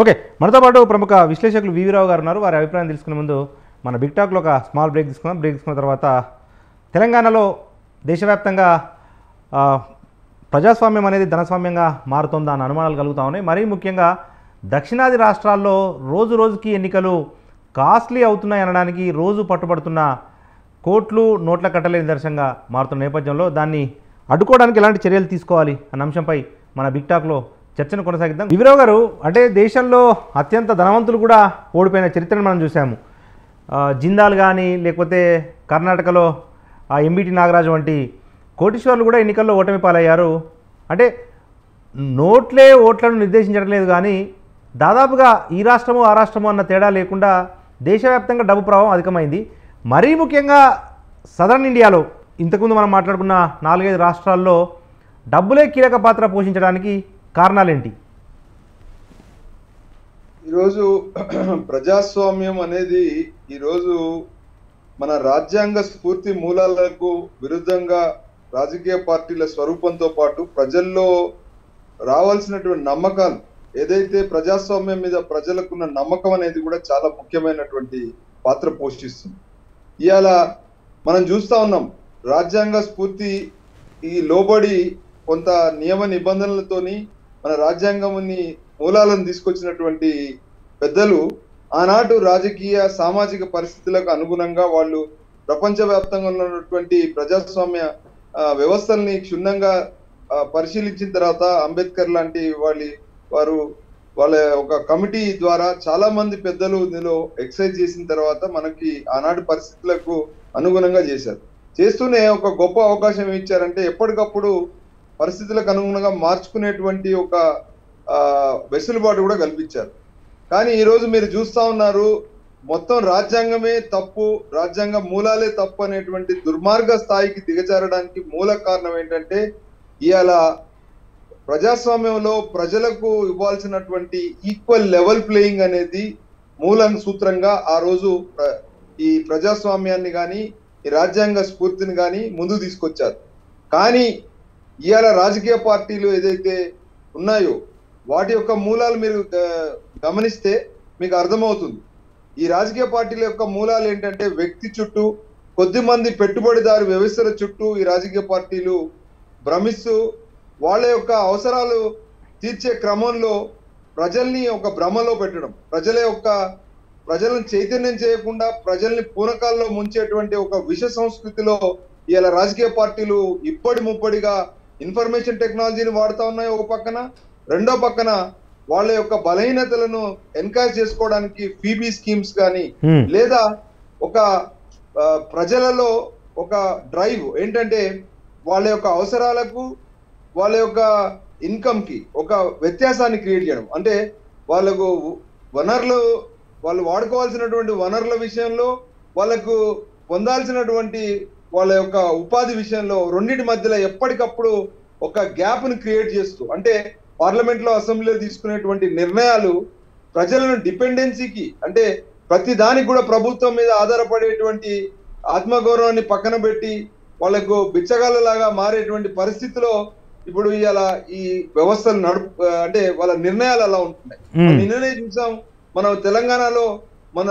ఓకే, మనతో పాటు ప్రముఖ విశ్లేషకులు వివి రావు గారు ఉన్నారు. వారి అభిప్రాయం తెలుసుకునే ముందు మన బిగ్ టాక్లో ఒక స్మాల్ బ్రేక్ తీసుకుందాం. బ్రేక్ తీసుకున్న తర్వాత తెలంగాణలో దేశవ్యాప్తంగా ప్రజాస్వామ్యం అనేది ధనస్వామ్యంగా మారుతుందా అన్న అనుమానాలు కలుగుతూ ఉన్నాయి. మరీ ముఖ్యంగా దక్షిణాది రాష్ట్రాల్లో రోజు రోజుకి ఎన్నికలు కాస్ట్లీ అవుతున్నాయి అనడానికి రోజు పట్టుబడుతున్న కోట్లు నోట్ల కట్టలే నిదర్శనంగా మారుతున్న నేపథ్యంలో దాన్ని అడ్డుకోవడానికి ఎలాంటి చర్యలు తీసుకోవాలి అన్న అంశంపై మన బిగ్ టాక్లో చర్చను కొనసాగిద్దాం. వివిరావు గారు, అంటే దేశంలో అత్యంత ధనవంతులు కూడా ఓడిపోయిన చరిత్రను మనం చూసాము. జిందాల్ కానీ లేకపోతే కర్ణాటకలో ఎంబీటీ నాగరాజు వంటి కోటీశ్వర్లు కూడా ఎన్నికల్లో ఓటమి పాలయ్యారు. అంటే నోట్లే ఓట్లను నిర్దేశించడం లేదు కానీ దాదాపుగా ఈ రాష్ట్రము ఆ రాష్ట్రము అన్న తేడా లేకుండా దేశవ్యాప్తంగా డబ్బు ప్రభావం అధికమైంది. మరీ ముఖ్యంగా సదరన్ ఇండియాలో ఇంతకుముందు మనం మాట్లాడుకున్న 4-5 రాష్ట్రాల్లో డబ్బులే కీలక పాత్ర పోషించడానికి కారణాలేంటి? ఈరోజు ప్రజాస్వామ్యం అనేది ఈరోజు మన రాజ్యాంగ స్ఫూర్తి మూలాలకు విరుద్ధంగా రాజకీయ పార్టీల స్వరూపంతో పాటు ప్రజల్లో రావాల్సినటువంటి నమ్మకాలు, ఏదైతే ప్రజాస్వామ్యం మీద ప్రజలకున్న నమ్మకం అనేది కూడా చాలా ముఖ్యమైనటువంటి పాత్ర పోషిస్తుంది. ఇవాళ మనం చూస్తా ఉన్నాం, రాజ్యాంగ స్ఫూర్తి ఈ లోబడి కొంత నియమ నిబంధనలతోని మన రాజ్యాంగంని మూలాలను తీసుకొచ్చినటువంటి పెద్దలు ఆనాడు రాజకీయ సామాజిక పరిస్థితులకు అనుగుణంగా వాళ్ళు ప్రపంచవ్యాప్తంగా ఉన్నటువంటి ప్రజాస్వామ్య వ్యవస్థల్ని క్షుణ్ణంగా పరిశీలించిన తర్వాత అంబేద్కర్ లాంటి వాళ్ళ ఒక కమిటీ ద్వారా చాలా మంది పెద్దలు ఇందులో ఎక్సైజ్ చేసిన తర్వాత మనకి ఆనాటి పరిస్థితులకు అనుగుణంగా చేశారు. చేస్తూనే ఒక గొప్ప అవకాశం ఇచ్చారంటే ఎప్పటికప్పుడు పరిస్థితులకు అనుగుణంగా మార్చుకునేటువంటి ఒక వెసులుబాటు కూడా కల్పించారు. కానీ ఈరోజు మీరు చూస్తా ఉన్నారు, మొత్తం రాజ్యాంగమే తప్పు, రాజ్యాంగ మూలాలే తప్పు అనేటువంటి దుర్మార్గ స్థాయికి దిగజారడానికి మూల కారణం ఏంటంటే ఇవాళ ప్రజాస్వామ్యంలో ప్రజలకు ఇవ్వాల్సినటువంటి ఈక్వల్ లెవెల్ ప్లేయింగ్ అనేది మూల సూత్రంగా ఆ రోజు ఈ ప్రజాస్వామ్యాన్ని కానీ ఈ రాజ్యాంగ స్ఫూర్తిని కానీ ముందుకు తీసుకొచ్చారు. కానీ ఇవాళ రాజకీయ పార్టీలు ఏదైతే ఉన్నాయో వాటి యొక్క మూలాలు మీరు గమనిస్తే మీకు అర్థమవుతుంది. ఈ రాజకీయ పార్టీల యొక్క మూలాలు ఏంటంటే వ్యక్తి చుట్టూ, కొద్దిమంది పెట్టుబడిదారు వ్యవస్థల చుట్టూ ఈ రాజకీయ పార్టీలు భ్రమిస్తూ వాళ్ళ యొక్క అవసరాలు తీర్చే క్రమంలో ప్రజల్ని ఒక భ్రమలో పెట్టడం, ప్రజలను చైతన్యం చేయకుండా ప్రజల్ని పూనకాల్లో ముంచేటువంటి ఒక విష సంస్కృతిలో ఇలా రాజకీయ పార్టీలు ఇప్పటి ముప్పటిగా ఇన్ఫర్మేషన్ టెక్నాలజీని వాడుతూ ఉన్నాయి ఒక పక్కన, రెండో పక్కన వాళ్ళ యొక్క బలహీనతలను ఎన్కరేజ్ చేసుకోవడానికి ఫీబీ స్కీమ్స్ కానీ లేదా ఒక ప్రజలలో ఒక డ్రైవ్ ఏంటంటే వాళ్ళ యొక్క అవసరాలకు వాళ్ళ యొక్క ఇన్కమ్ కి ఒక వ్యత్యాసాన్ని క్రియేట్ చేయడం. అంటే వాళ్ళకు వాళ్ళు వాడుకోవాల్సినటువంటి వనరుల విషయంలో, వాళ్ళకు పొందాల్సినటువంటి వాళ్ళ యొక్క ఉపాధి విషయంలో రెండింటి మధ్యలో ఎప్పటికప్పుడు ఒక గ్యాప్ ను క్రియేట్ చేస్తూ, అంటే పార్లమెంట్ లో అసెంబ్లీలో తీసుకునేటువంటి నిర్ణయాలు ప్రజలను డిపెండెన్సీకి, అంటే ప్రతి దానికి కూడా ప్రభుత్వం మీద ఆధారపడేటువంటి ఆత్మగౌరవాన్ని పక్కన పెట్టి వాళ్ళకు బిచ్చగాళ్ళలాగా మారేటువంటి పరిస్థితిలో ఇప్పుడు ఇలా ఈ వ్యవస్థలు అంటే వాళ్ళ నిర్ణయాలు అలా ఉంటున్నాయి. నిన్ననే చూసాం మనం తెలంగాణలో మన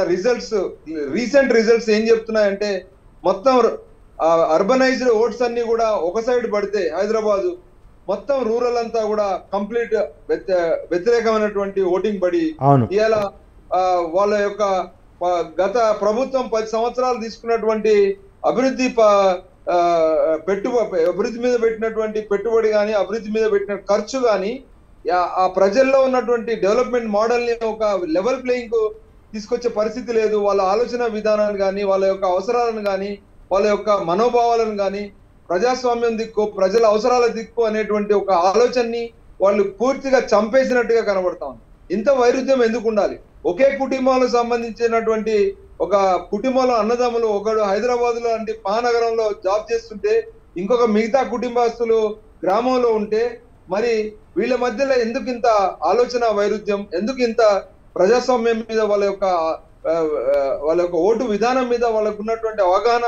రీసెంట్ రిజల్ట్స్ ఏం చెప్తున్నాయంటే మొత్తం అర్బనైజ్డ్ ఓట్స్ అన్ని కూడా ఒక సైడ్ పడితే హైదరాబాద్ మొత్తం రూరల్ అంతా కూడా కంప్లీట్ వ్యతిరేకమైనటువంటి ఓటింగ్ పడి ఇవాళ వాళ్ళ యొక్క గత ప్రభుత్వం 10 సంవత్సరాలు తీసుకున్నటువంటి అభివృద్ధి మీద పెట్టినటువంటి పెట్టుబడి కానీ, అభివృద్ధి మీద పెట్టిన ఖర్చు కానీ, ఆ ప్రజల్లో ఉన్నటువంటి డెవలప్మెంట్ మోడల్ ని ఒక లెవెల్ ప్లేయింగ్ కు తీసుకొచ్చే పరిస్థితి లేదు. వాళ్ళ ఆలోచన విధానాన్ని కానీ, వాళ్ళ యొక్క అవసరాలను కానీ, వాళ్ళ యొక్క మనోభావాలను కానీ, ప్రజాస్వామ్యం దిక్కు, ప్రజల అవసరాల దిక్కు అనేటువంటి ఒక ఆలోచనని వాళ్ళు పూర్తిగా చంపేసినట్టుగా కనబడతా ఉంది. ఇంత వైరుధ్యం ఎందుకు ఉండాలి? ఒకే కుటుంబంలో సంబంధించినటువంటి ఒక కుటుంబంలో అన్నదమ్ములు, ఒకడు హైదరాబాద్ లో అంటే మహానగరంలో జాబ్ చేస్తుంటే ఇంకొక మిగతా కుటుంబస్తులు గ్రామంలో ఉంటే మరి వీళ్ళ మధ్యలో ఎందుకు ఇంత ఆలోచన వైరుధ్యం, ఎందుకు ఇంత ప్రజాస్వామ్యం మీద వాళ్ళ యొక్క ఓటు విధానం మీద వాళ్ళకు ఉన్నటువంటి అవగాహన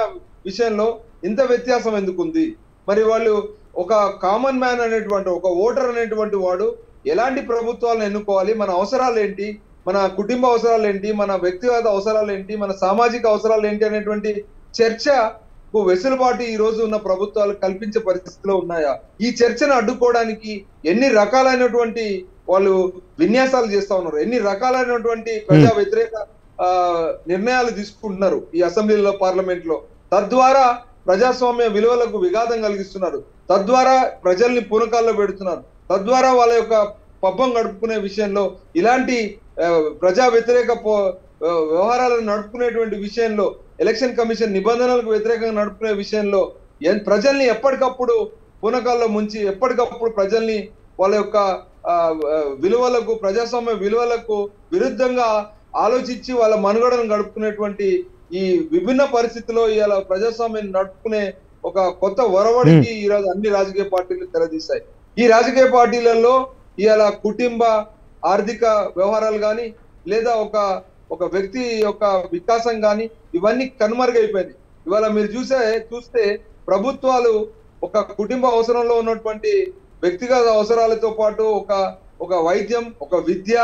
విషయంలో ఇంత వ్యత్యాసం ఎందుకుంది? మరి వాళ్ళు ఒక కామన్ మ్యాన్ అనేటువంటి ఒక ఓటర్ అనేటువంటి వాడు ఎలాంటి ప్రభుత్వాలను ఎన్నుకోవాలి, మన అవసరాలు ఏంటి, మన కుటుంబ అవసరాలు ఏంటి, మన వ్యక్తిగత అవసరాలు ఏంటి, మన సామాజిక అవసరాలు ఏంటి అనేటువంటి చర్చకు వెసులుబాటు ఈ రోజు ఉన్న ప్రభుత్వాలు కల్పించే పరిస్థితిలో ఉన్నాయా? ఈ చర్చను అడ్డుకోవడానికి ఎన్ని రకాలైనటువంటి వాళ్ళు విన్యాసాలు చేస్తా ఉన్నారు, ఎన్ని రకాలైనటువంటి ప్రజా వ్యతిరేక నిర్ణయాలు తీసుకుంటున్నారు ఈ అసెంబ్లీలో, పార్లమెంట్ లో. తద్వారా ప్రజాస్వామ్య విలువలకు విఘాతం కలిగిస్తున్నారు, తద్వారా ప్రజల్ని పూనకాల్లో పెడుతున్నారు, తద్వారా వాళ్ళ యొక్క పబ్బం గడుపుకునే విషయంలో ఇలాంటి ప్రజా వ్యతిరేక వ్యవహారాలను నడుపుకునేటువంటి విషయంలో, ఎలక్షన్ కమిషన్ నిబంధనలకు వ్యతిరేకంగా నడుపుకునే విషయంలో ప్రజల్ని ఎప్పటికప్పుడు పూనకాల్లో ముంచి ఎప్పటికప్పుడు ప్రజల్ని వాళ్ళ యొక్క విలువలకు, ప్రజాస్వామ్య విలువలకు విరుద్ధంగా ఆలోచించి వాళ్ళ మనుగడను గడుపుకునేటువంటి ఈ విభిన్న పరిస్థితుల్లో ఇవాళ ప్రజాస్వామ్యాన్ని నడుపుకునే ఒక కొత్త ఒరవడికి ఈరోజు అన్ని రాజకీయ పార్టీలు తెరదీశాయి. ఈ రాజకీయ పార్టీలలో ఇవాళ కుటుంబ ఆర్థిక వ్యవహారాలు కానీ లేదా ఒక వ్యక్తి యొక్క వికాసం కానీ ఇవన్నీ కనుమరుగైపోయినాయి. ఇవాళ మీరు చూస్తే ప్రభుత్వాలు ఒక కుటుంబ అవసరంలో ఉన్నటువంటి వ్యక్తిగత అవసరాలతో పాటు ఒక వైద్యం, ఒక విద్య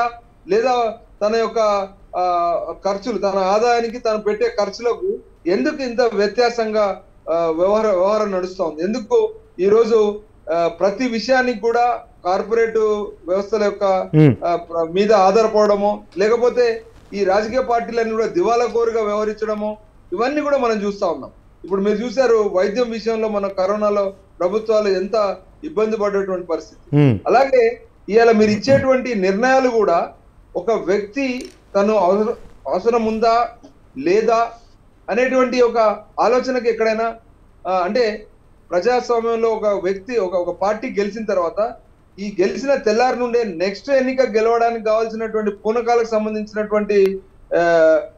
లేదా తన యొక్క ఖర్చులు, తన ఆదాయానికి తను పెట్టే ఖర్చులకు ఎందుకు ఇంత వ్యత్యాసంగా వ్యవహారం నడుస్తా ఉంది? ఎందుకు ఈరోజు ప్రతి విషయానికి కూడా కార్పొరేట్ వ్యవస్థల యొక్క మీద ఆధారపడము, లేకపోతే ఈ రాజకీయ పార్టీలన్నీ కూడా దివాలా కోరుగా వ్యవహరించడము, ఇవన్నీ కూడా మనం చూస్తా ఉన్నాం. ఇప్పుడు మీరు చూసారు వైద్యం విషయంలో మన కరోనాలో ప్రభుత్వాలు ఎంత ఇబ్బంది పడేటువంటి పరిస్థితి. అలాగే ఇవాళ మీరు ఇచ్చేటువంటి నిర్ణయాలు కూడా ఒక వ్యక్తి తను అవసరం ఉందా లేదా అనేటువంటి ఒక ఆలోచనకి ఎక్కడైనా అంటే ప్రజాస్వామ్యంలో ఒక వ్యక్తి ఒక పార్టీ గెలిచిన తర్వాత ఈ గెలిచిన తెల్లారి నుండే నెక్స్ట్ ఎన్నిక గెలవడానికి కావాల్సినటువంటి పూనకాలకు సంబంధించినటువంటి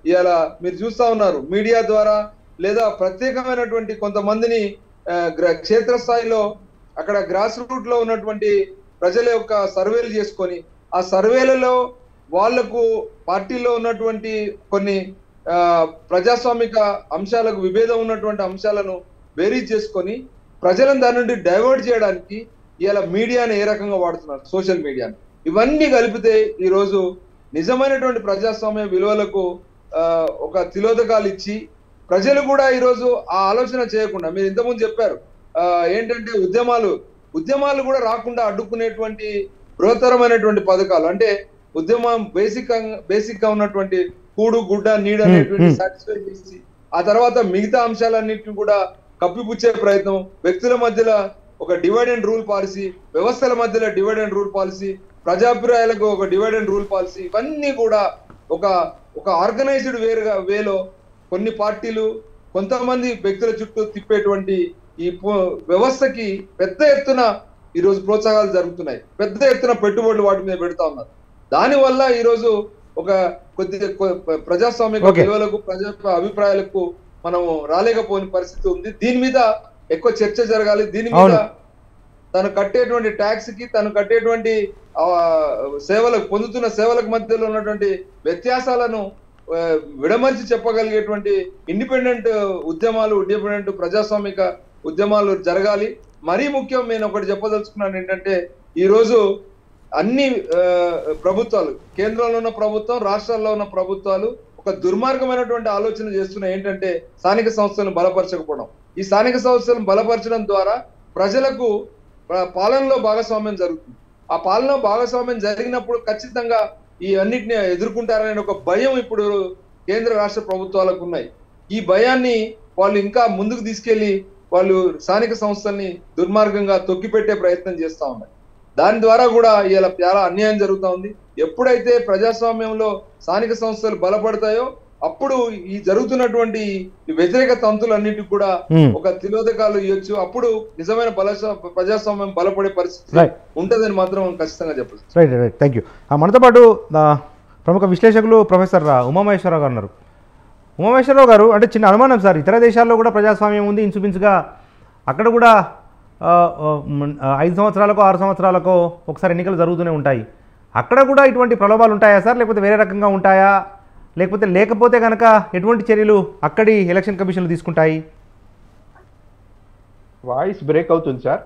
ఇవాళ మీరు చూస్తా ఉన్నారు మీడియా ద్వారా లేదా ప్రత్యేకమైనటువంటి కొంతమందిని క్షేత్రస్థాయిలో అక్కడ గ్రాస్ రూట్ లో ఉన్నటువంటి ప్రజల యొక్క సర్వేలు చేసుకొని ఆ సర్వేలలో వాళ్లకు పార్టీలో ఉన్నటువంటి కొన్ని ప్రజాస్వామిక అంశాలకు విభేదం ఉన్నటువంటి అంశాలను బేరీజ్ చేసుకొని ప్రజలను దాని నుండి డైవర్ట్ చేయడానికి ఇవాళ మీడియాని ఏ రకంగా వాడుతున్నారు, సోషల్ మీడియాని. ఇవన్నీ కలిపితే ఈరోజు నిజమైనటువంటి ప్రజాస్వామ్య విలువలకు ఒక తిలోదకాలు ఇచ్చి ప్రజలు కూడా ఈరోజు ఆ ఆలోచన చేయకుండా, మీరు ఇంతకుముందు చెప్పారు ఏంటంటే ఉద్యమాలు కూడా రాకుండా అడ్డుకునేటువంటి బృహత్తరమైనటువంటి పథకాలు, అంటే ఉద్యమం బేసిక్ గా ఉన్నటువంటి కూడు గుడ్డ నీడ అనేటువంటి సాటిస్ఫై చేసి ఆ తర్వాత మిగతా అంశాలన్నింటినీ కూడా కప్పిపుచ్చే ప్రయత్నం, వ్యక్తుల మధ్యలో ఒక డివైడ్ అండ్ రూల్ పాలసీ, వ్యవస్థల మధ్యలో డివైడ్ అండ్ రూల్ పాలసీ, ప్రజాభిప్రాయాలకు ఒక డివైడ్ అండ్ రూల్ పాలసీ, ఇవన్నీ కూడా ఒక ఆర్గనైజ్డ్ వేలో కొన్ని పార్టీలు కొంతమంది వ్యక్తుల చుట్టూ తిప్పేటువంటి ఈ వ్యవస్థకి పెద్ద ఎత్తున ఈరోజు ప్రోత్సాహాలు జరుగుతున్నాయి, పెద్ద ఎత్తున పెట్టుబడులు వాటి మీద పెడతా ఉన్నారు. దానివల్ల ఈరోజు ఒక కొద్ది ప్రజాస్వామిక విలువలకు, ప్రజా అభిప్రాయాలకు మనం రాలేకపోయిన పరిస్థితి ఉంది. దీని మీద ఎక్కువ చర్చ జరగాలి. దీని మీద తను కట్టేటువంటి ట్యాక్స్ కి, తను కట్టేటువంటి సేవలకు, పొందుతున్న సేవలకు మధ్యలో ఉన్నటువంటి వ్యత్యాసాలను విడమర్చి చెప్పగలిగేటువంటి ఇండిపెండెంట్ ఉద్యమాలు, ఇండిపెండెంట్ ప్రజాస్వామిక ఉద్యమాలు జరగాలి. మరీ ముఖ్యం నేను ఒకటి చెప్పదలుచుకున్నాను ఏంటంటే ఈరోజు అన్ని ప్రభుత్వాలు, కేంద్రంలో ఉన్న ప్రభుత్వం, రాష్ట్రాల్లో ఉన్న ప్రభుత్వాలు ఒక దుర్మార్గమైనటువంటి ఆలోచన చేస్తున్నాయి. ఏంటంటే స్థానిక సంస్థలను బలపరచకపోవడం. ఈ స్థానిక సంస్థలను బలపరచడం ద్వారా ప్రజలకు పాలనలో భాగస్వామ్యం జరుగుతుంది. ఆ పాలనలో భాగస్వామ్యం జరిగినప్పుడు ఖచ్చితంగా ఈ అన్నిటిని ఎదుర్కొంటారనే ఒక భయం ఇప్పుడు కేంద్ర రాష్ట్ర ప్రభుత్వాలకు ఉన్నాయి. ఈ భయాన్ని వాళ్ళు ఇంకా ముందుకు తీసుకెళ్లి వాళ్ళు స్థానిక సంస్థల్ని దుర్మార్గంగా తొక్కిపెట్టే ప్రయత్నం చేస్తా ఉన్నారు. దాని ద్వారా కూడా ఇలా చాలా అన్యాయం జరుగుతూ ఉంది. ఎప్పుడైతే ప్రజాస్వామ్యంలో స్థానిక సంస్థలు బలపడతాయో అప్పుడు ఈ జరుగుతున్నటువంటి ఈ వ్యతిరేక తంతులన్నిటికి కూడా ఒక తిలోదకాలు ఇవ్వచ్చు. అప్పుడు నిజమైన ప్రజాస్వామ్యం బలపడే పరిస్థితి ఉంటుందని మాత్రం ఖచ్చితంగా చెప్పచ్చు. Right right, thank you. మనతో పాటు ప్రముఖ విశ్లేషకులు ప్రొఫెసర్ ఉమామహేశ్వరరావు గారు ఉన్నారు. ఉమామహేశ్వరరావు గారు, అంటే చిన్న అనుమానం సార్, ఇతర దేశాల్లో కూడా ప్రజాస్వామ్యం ఉంది ఇంచుమించుగా, అక్కడ కూడా 5 సంవత్సరాలకో 6 సంవత్సరాలకో ఒకసారి ఎన్నికలు జరుగుతూనే ఉంటాయి. అక్కడ కూడా ఇటువంటి ప్రలోభాలు ఉంటాయా సార్, లేకపోతే వేరే రకంగా ఉంటాయా, లేకపోతే కనుక ఎటువంటి చర్యలు అక్కడి ఎలక్షన్ కమిషన్లు తీసుకుంటాయి? వాయిస్ బ్రేక్ అవుతుంది సార్.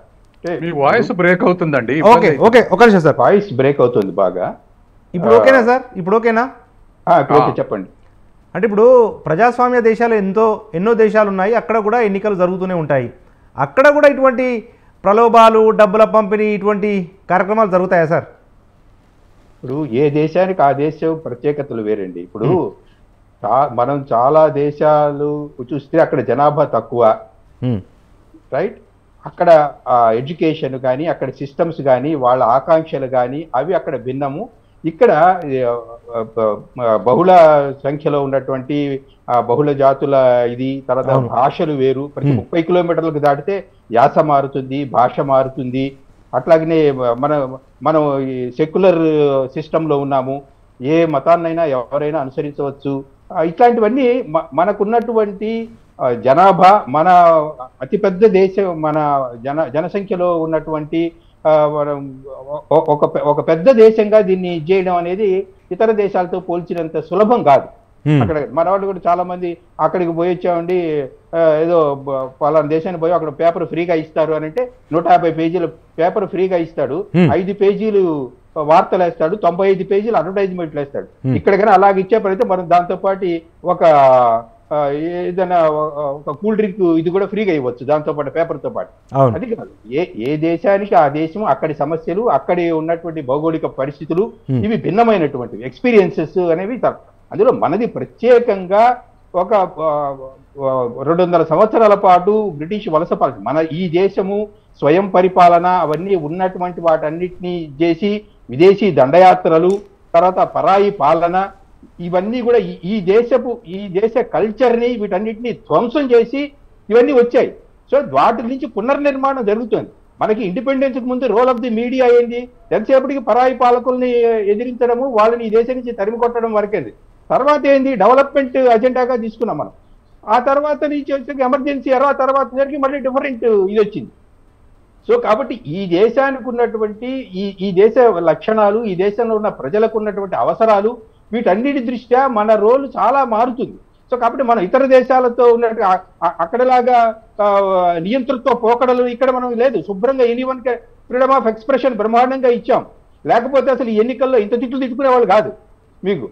మీ వాయిస్ బ్రేక్ అవుతుందండి. ఓకే ఓకే, ఒక నిమిషం సార్, వాయిస్ బ్రేక్ అవుతుంది బాగా. ఇప్పుడు ఓకేనా సార్? ఇప్పుడు ఓకేనా? చెప్పండి. అంటే ఇప్పుడు ప్రజాస్వామ్య దేశాలు ఎన్నో దేశాలు ఉన్నాయి, అక్కడ కూడా ఎన్నికలు జరుగుతూనే ఉంటాయి. అక్కడ కూడా ఇటువంటి ప్రలోభాలు, డబ్బుల పంపిణీ, ఇటువంటి కార్యక్రమాలు జరుగుతాయా సార్? ఇప్పుడు ఏ దేశానికి ఆ దేశం ప్రత్యేకతలు వేరండి. ఇప్పుడు మనం చాలా దేశాలు చూస్తే అక్కడ జనాభా తక్కువ, రైట్? అక్కడ ఎడ్యుకేషన్ కానీ, అక్కడ సిస్టమ్స్ కానీ, వాళ్ళ ఆకాంక్షలు కానీ అవి అక్కడ భిన్నము. ఇక్కడ బహుళ సంఖ్యలో ఉన్నటువంటి బహుళ జాతుల తర్వాత భాషలు వేరు. ప్రతి 30 కిలోమీటర్లకు దాటితే యాస మారుతుంది, భాష మారుతుంది. అట్లాగనే మనం ఈ సెక్యులర్ సిస్టంలో ఉన్నాము, ఏ మతాన్నైనా ఎవరైనా అనుసరించవచ్చు. ఇట్లాంటివన్నీ మనకున్నటువంటి జనాభా, మన అతిపెద్ద దేశం, మన జనసంఖ్యలో ఉన్నటువంటి ఒక పెద్ద దేశంగా దీన్ని చేయడం అనేది ఇతర దేశాలతో పోల్చినంత సులభం కాదు. అక్కడ మన వాళ్ళు కూడా చాలా మంది అక్కడికి పోయి వచ్చామండి, ఏదో పలానా దేశానికి పోయి అక్కడ పేపర్ ఫ్రీగా ఇస్తారు అని అంటే 150 పేజీల పేపర్ ఫ్రీగా ఇస్తాడు, 5 పేజీలు వార్తలు వేస్తాడు, 95 పేజీలు అడ్వర్టైజ్మెంట్లు వేస్తాడు. ఇక్కడికైనా అలాగ ఇచ్చే పని అయితే మనం దాంతో పాటు ఒక ఏదైనా ఒక కూల్ డ్రింక్ ఇది కూడా ఫ్రీగా ఇవ్వచ్చు దాంతో పాటు, పేపర్తో పాటు. అది కాదు, ఏ దేశానికి ఆ దేశం, అక్కడి సమస్యలు, అక్కడి ఉన్నటువంటి భౌగోళిక పరిస్థితులు ఇవి భిన్నమైనటువంటివి, ఎక్స్పీరియన్సెస్ అనేవి. అందులో మనది ప్రత్యేకంగా ఒక 200 సంవత్సరాల పాటు బ్రిటిష్ వలస పాలన, మన ఈ దేశము స్వయం పరిపాలన అవన్నీ ఉన్నటువంటి వాటన్నిటినీ చేసి విదేశీ దండయాత్రలు, తర్వాత పరాయి పాలన, ఇవన్నీ కూడా ఈ దేశ కల్చర్ని వీటన్నిటిని ధ్వంసం చేసి ఇవన్నీ వచ్చాయి. సో వాటి నుంచి పునర్నిర్మాణం జరుగుతుంది. మనకి ఇండిపెండెన్స్ ముందు రోల్ ఆఫ్ ది మీడియా ఏంటి? ఎంతసేపటికి పరాయి పాలకుల్ని ఎదిరించడము, వాళ్ళని ఈ దేశం నుంచి తరిమి కొట్టడం వరకేది. తర్వాత ఏంది? డెవలప్మెంట్ అజెండాగా తీసుకున్నాం మనం. ఆ తర్వాత నుంచి వచ్చి ఎమర్జెన్సీ ఎరా తర్వాత జరిగి మళ్ళీ డిఫరెంట్ ఇది వచ్చింది. సో కాబట్టి ఈ దేశానికి ఉన్నటువంటి ఈ దేశ లక్షణాలు, ఈ దేశంలో ఉన్న ప్రజలకు ఉన్నటువంటి అవసరాలు, వీటన్నిటి దృష్ట్యా మన రోల్ చాలా మారుతుంది. సో కాబట్టి మనం ఇతర దేశాలతో ఉన్నట్టు అక్కడలాగా నియంతృత్వ పోకడలు ఇక్కడ మనం లేదు. శుభ్రంగా ఎనీవన్ ఫ్రీడమ్ ఆఫ్ ఎక్స్ప్రెషన్ బ్రహ్మాండంగా ఇచ్చాం. లేకపోతే అసలు ఈ ఎన్నికల్లో ఇంత తిట్లు తిట్టుకునే వాళ్ళు కాదు మీకు.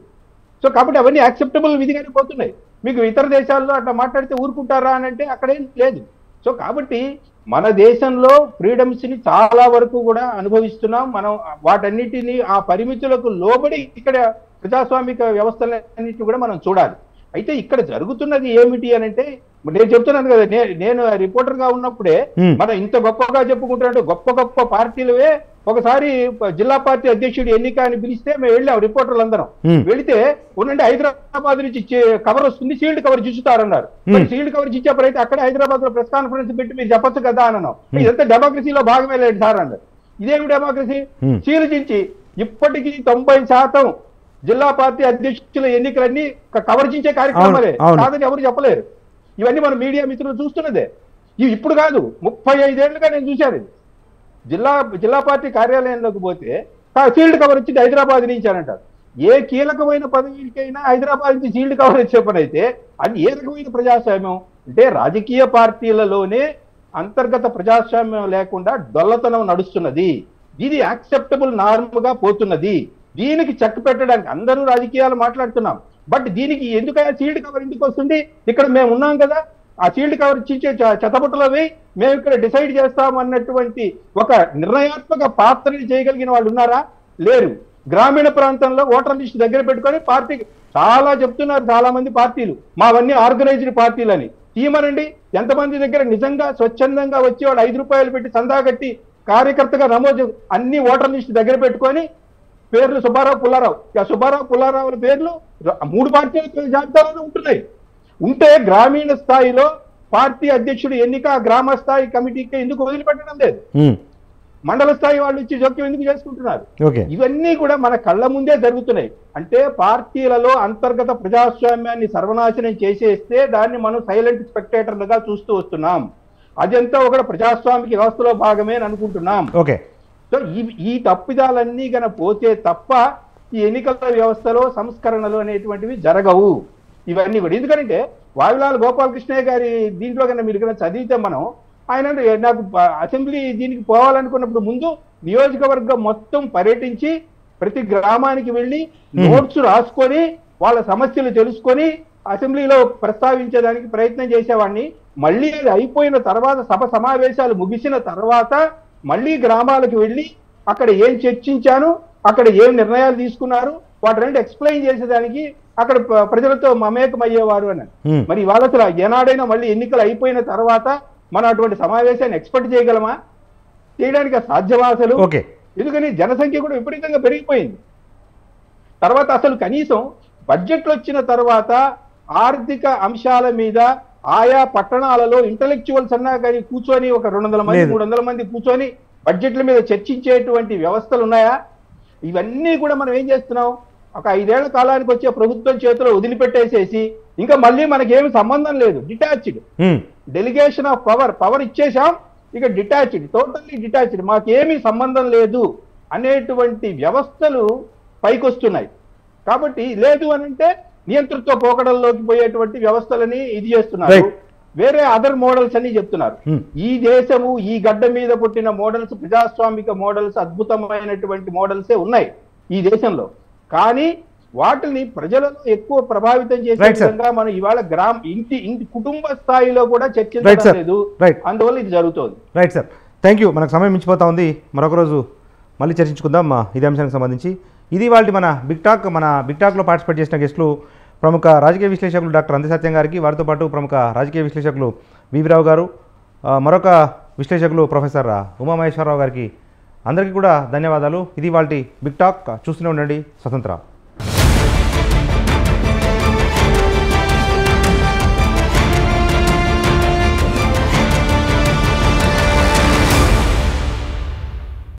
సో కాబట్టి అవన్నీ యాక్సెప్టబుల్ విధిగానే పోతున్నాయి. మీకు ఇతర దేశాల్లో అట్లా మాట్లాడితే ఊరుకుంటారా అని అంటే అక్కడేం లేదు. సో కాబట్టి మన దేశంలో ఫ్రీడమ్స్ ని చాలా వరకు కూడా అనుభవిస్తున్నాం మనం. వాటన్నిటిని ఆ పరిమితులకు లోబడి ఇక్కడ ప్రజాస్వామిక వ్యవస్థలన్నింటినీ కూడా మనం చూడాలి. అయితే ఇక్కడ జరుగుతున్నది ఏమిటి అని అంటే, నేను చెప్తున్నాను కదా, నేను రిపోర్టర్ గా ఉన్నప్పుడే మనం ఇంత గొప్పగా చెప్పుకుంటున్నట్టు గొప్ప పార్టీలవే ఒకసారి జిల్లా పార్టీ అధ్యక్షుడు ఎన్నిక అని పిలిస్తే మేము వెళ్ళాం రిపోర్టర్లు అందరం. వెళితే ఉండండి హైదరాబాద్ నుంచి కవర్ వస్తుంది, సీల్డ్ కవర్ చూస్తారన్నారు. సీల్డ్ కవర్ ఇచ్చేప్పుడైతే అక్కడ హైదరాబాద్ లో ప్రెస్ కాన్ఫరెన్స్ పెట్టి మీరు చెప్పొచ్చు కదా అన్నాను. ఇదంతా డెమోక్రసీలో భాగమే లేదు సార్ అన్నారు. ఇదేమి డెమోక్రసీ? సీలు చించి ఇప్పటికీ 90% జిల్లా పార్టీ అధ్యక్షుల ఎన్నికలన్నీ కవర్చించే కార్యక్రమాలే కాదని ఎవరు చెప్పలేరు. ఇవన్నీ మన మీడియా మిత్రులు చూస్తున్నదే. ఇవి ఇప్పుడు కాదు, 35 ఏళ్లుగా నేను చూశాను. జిల్లా పార్టీ కార్యాలయంలోకి పోతే సీల్డ్ కవర్ వచ్చింది హైదరాబాద్ నుంచి అని అంటారు. ఏ కీలకమైన పదవికైనా హైదరాబాద్ నుంచి సీల్డ్ కవర్ వచ్చే పని అయితే అది ఏ రకమైన ప్రజాస్వామ్యం అంటే? రాజకీయ పార్టీలలోనే అంతర్గత ప్రజాస్వామ్యం లేకుండా డొల్లతనం నడుస్తున్నది. ఇది యాక్సెప్టబుల్ నార్మ్ గా పోతున్నది. దీనికి చెక్ పెట్టడానికి అందరూ రాజకీయాలు మాట్లాడుతున్నాం. బట్ దీనికి ఎందుకైనా సీల్డ్ కవర్ ఎందుకు వస్తుంది? ఇక్కడ మేము ఉన్నాం కదా, ఆ సీల్డ్ కవర్ ఇచ్చే చెత్తబుట్టలవి మేము ఇక్కడ డిసైడ్ చేస్తామన్నటువంటి ఒక నిర్ణయాత్మక పాత్రని చేయగలిగిన వాళ్ళు ఉన్నారా? లేరు. గ్రామీణ ప్రాంతంలో ఓటర్ లిస్ట్ దగ్గర పెట్టుకొని పార్టీకి చాలా చెప్తున్నారు చాలా మంది పార్టీలు, మావన్నీ ఆర్గనైజ్డ్ పార్టీలని. తీయమనండి, ఎంతమంది దగ్గర నిజంగా స్వచ్ఛందంగా వచ్చి వాళ్ళు 5 రూపాయలు పెట్టి చందా కట్టి కార్యకర్తగా నమోదు అన్ని ఓటర్ లిస్ట్ దగ్గర పెట్టుకొని పేర్లు సుబ్బారావు పుల్లారావు. ఆ సుబ్బారావు పుల్లారావుల పేర్లు 3 పార్టీల జాబితాలోనే ఉంటున్నాయి. ఉంటే గ్రామీణ స్థాయిలో పార్టీ అధ్యక్షుడు ఎన్నిక గ్రామ స్థాయి కమిటీకి ఎందుకు వదిలిపెట్టడం లేదు? మండల స్థాయి వాళ్ళు ఇచ్చి జోక్యం ఎందుకు చేసుకుంటున్నారు? ఇవన్నీ కూడా మన కళ్ళ ముందే జరుగుతున్నాయి. అంటే పార్టీలలో అంతర్గత ప్రజాస్వామ్యాన్ని సర్వనాశనం చేసేస్తే దాన్ని మనం సైలెంట్ స్పెక్టేటర్లుగా చూస్తూ వస్తున్నాం. అదంతా ఒక ప్రజాస్వామిక వ్యవస్థలో భాగమే అని అనుకుంటున్నాం. సో ఈ తప్పిదాలన్నీ గన పోతే తప్ప ఈ ఎన్నికల వ్యవస్థలో సంస్కరణలు అనేటువంటివి జరగవు. ఇవన్నీ కూడా ఎందుకంటే వావిలాల్ గోపాలకృష్ణయ్య గారి దీంట్లో కన్నా మీరు కన్నా చదివితే మనం ఆయన నాకు అసెంబ్లీ దీనికి పోవాలనుకున్నప్పుడు ముందు నియోజకవర్గం మొత్తం పర్యటించి ప్రతి గ్రామానికి వెళ్ళి నోట్స్ రాసుకొని వాళ్ళ సమస్యలు తెలుసుకొని అసెంబ్లీలో ప్రస్తావించడానికి ప్రయత్నం చేసేవాడిని. మళ్ళీ అది అయిపోయిన తర్వాత సభ సమావేశాలు ముగిసిన తర్వాత మళ్ళీ గ్రామాలకు వెళ్ళి అక్కడ ఏం చర్చించాను, అక్కడ ఏం నిర్ణయాలు తీసుకున్నారు వాటి ఎక్స్ప్లెయిన్ చేసేదానికి అక్కడ ప్రజలతో మమేకం అయ్యేవారు అని. మరి ఇవాళ అసలు ఏనాడైనా మళ్ళీ ఎన్నికలు అయిపోయిన తర్వాత మనం అటువంటి సమావేశాన్ని ఎక్స్పెక్ట్ చేయగలమా? చేయడానికి సాధ్యమా అసలు? ఎందుకని జనసంఖ్య కూడా విపరీతంగా పెరిగిపోయింది. తర్వాత అసలు కనీసం బడ్జెట్లు వచ్చిన తర్వాత ఆర్థిక అంశాల మీద ఆయా పట్టణాలలో ఇంటలెక్చువల్స్ అన్నా కానీ కూర్చొని ఒక 200 మంది 300 మంది కూర్చొని బడ్జెట్ల మీద చర్చించేటువంటి వ్యవస్థలు ఉన్నాయా? ఇవన్నీ కూడా మనం ఏం చేస్తున్నాం, ఒక 5 ఏళ్ల కాలానికి వచ్చే ప్రభుత్వం చేతిలో వదిలిపెట్టేసేసి ఇంకా మళ్ళీ మనకేమి సంబంధం లేదు, డిటాచ్డ్ డెలిగేషన్ ఆఫ్ పవర్ ఇచ్చేసాం, ఇక డిటాచ్డ్, టోటల్లీ డిటాచ్డ్, మాకేమీ సంబంధం లేదు అనేటువంటి వ్యవస్థలు పైకొస్తున్నాయి. కాబట్టి లేదు అని అంటే నియంతృత్వ పోకడల్లోకి పోయేటువంటి వ్యవస్థలని ఇది చేస్తున్నారు. వేరే అదర్ మోడల్స్ అని చెప్తున్నారు. ఈ దేశము ఈ గడ్డ మీద పుట్టిన మోడల్స్, ప్రజాస్వామిక మోడల్స్, అద్భుతమైనటువంటి మోడల్సే ఉన్నాయి ఈ దేశంలో. కానీ వాటిని ప్రజలను ఎక్కువ ప్రభావితం చేసే విధంగా మనం ఇవాళ ఇంటి కుటుంబ స్థాయిలో కూడా చర్చించడం లేదు. అందువల్ల ఇది జరుగుతుంది. Right sir, thank you. మనకు సమయం మించిపోతా ఉంది. మరొక రోజు మళ్ళీ చర్చించుకుందాం ఇదే అంశానికి సంబంధించి. ఇది వాళ్ళ మన బిగ్ టాక్లో పార్టిసిపేట్ చేసిన గెస్టులు ప్రముఖ రాజకీయ విశ్లేషకులు డాక్టర్ అంతసత్యం గారికి, వారితో పాటు ప్రముఖ రాజకీయ విశ్లేషకులు వివి రావు గారు, మరొక విశ్లేషకులు ప్రొఫెసర్ ఉమామహేశ్వరరావు గారికి అందరికీ కూడా ధన్యవాదాలు. ఇది వాళ్ళ బిగ్ టాక్. చూస్తూనే ఉండండి స్వతంత్ర.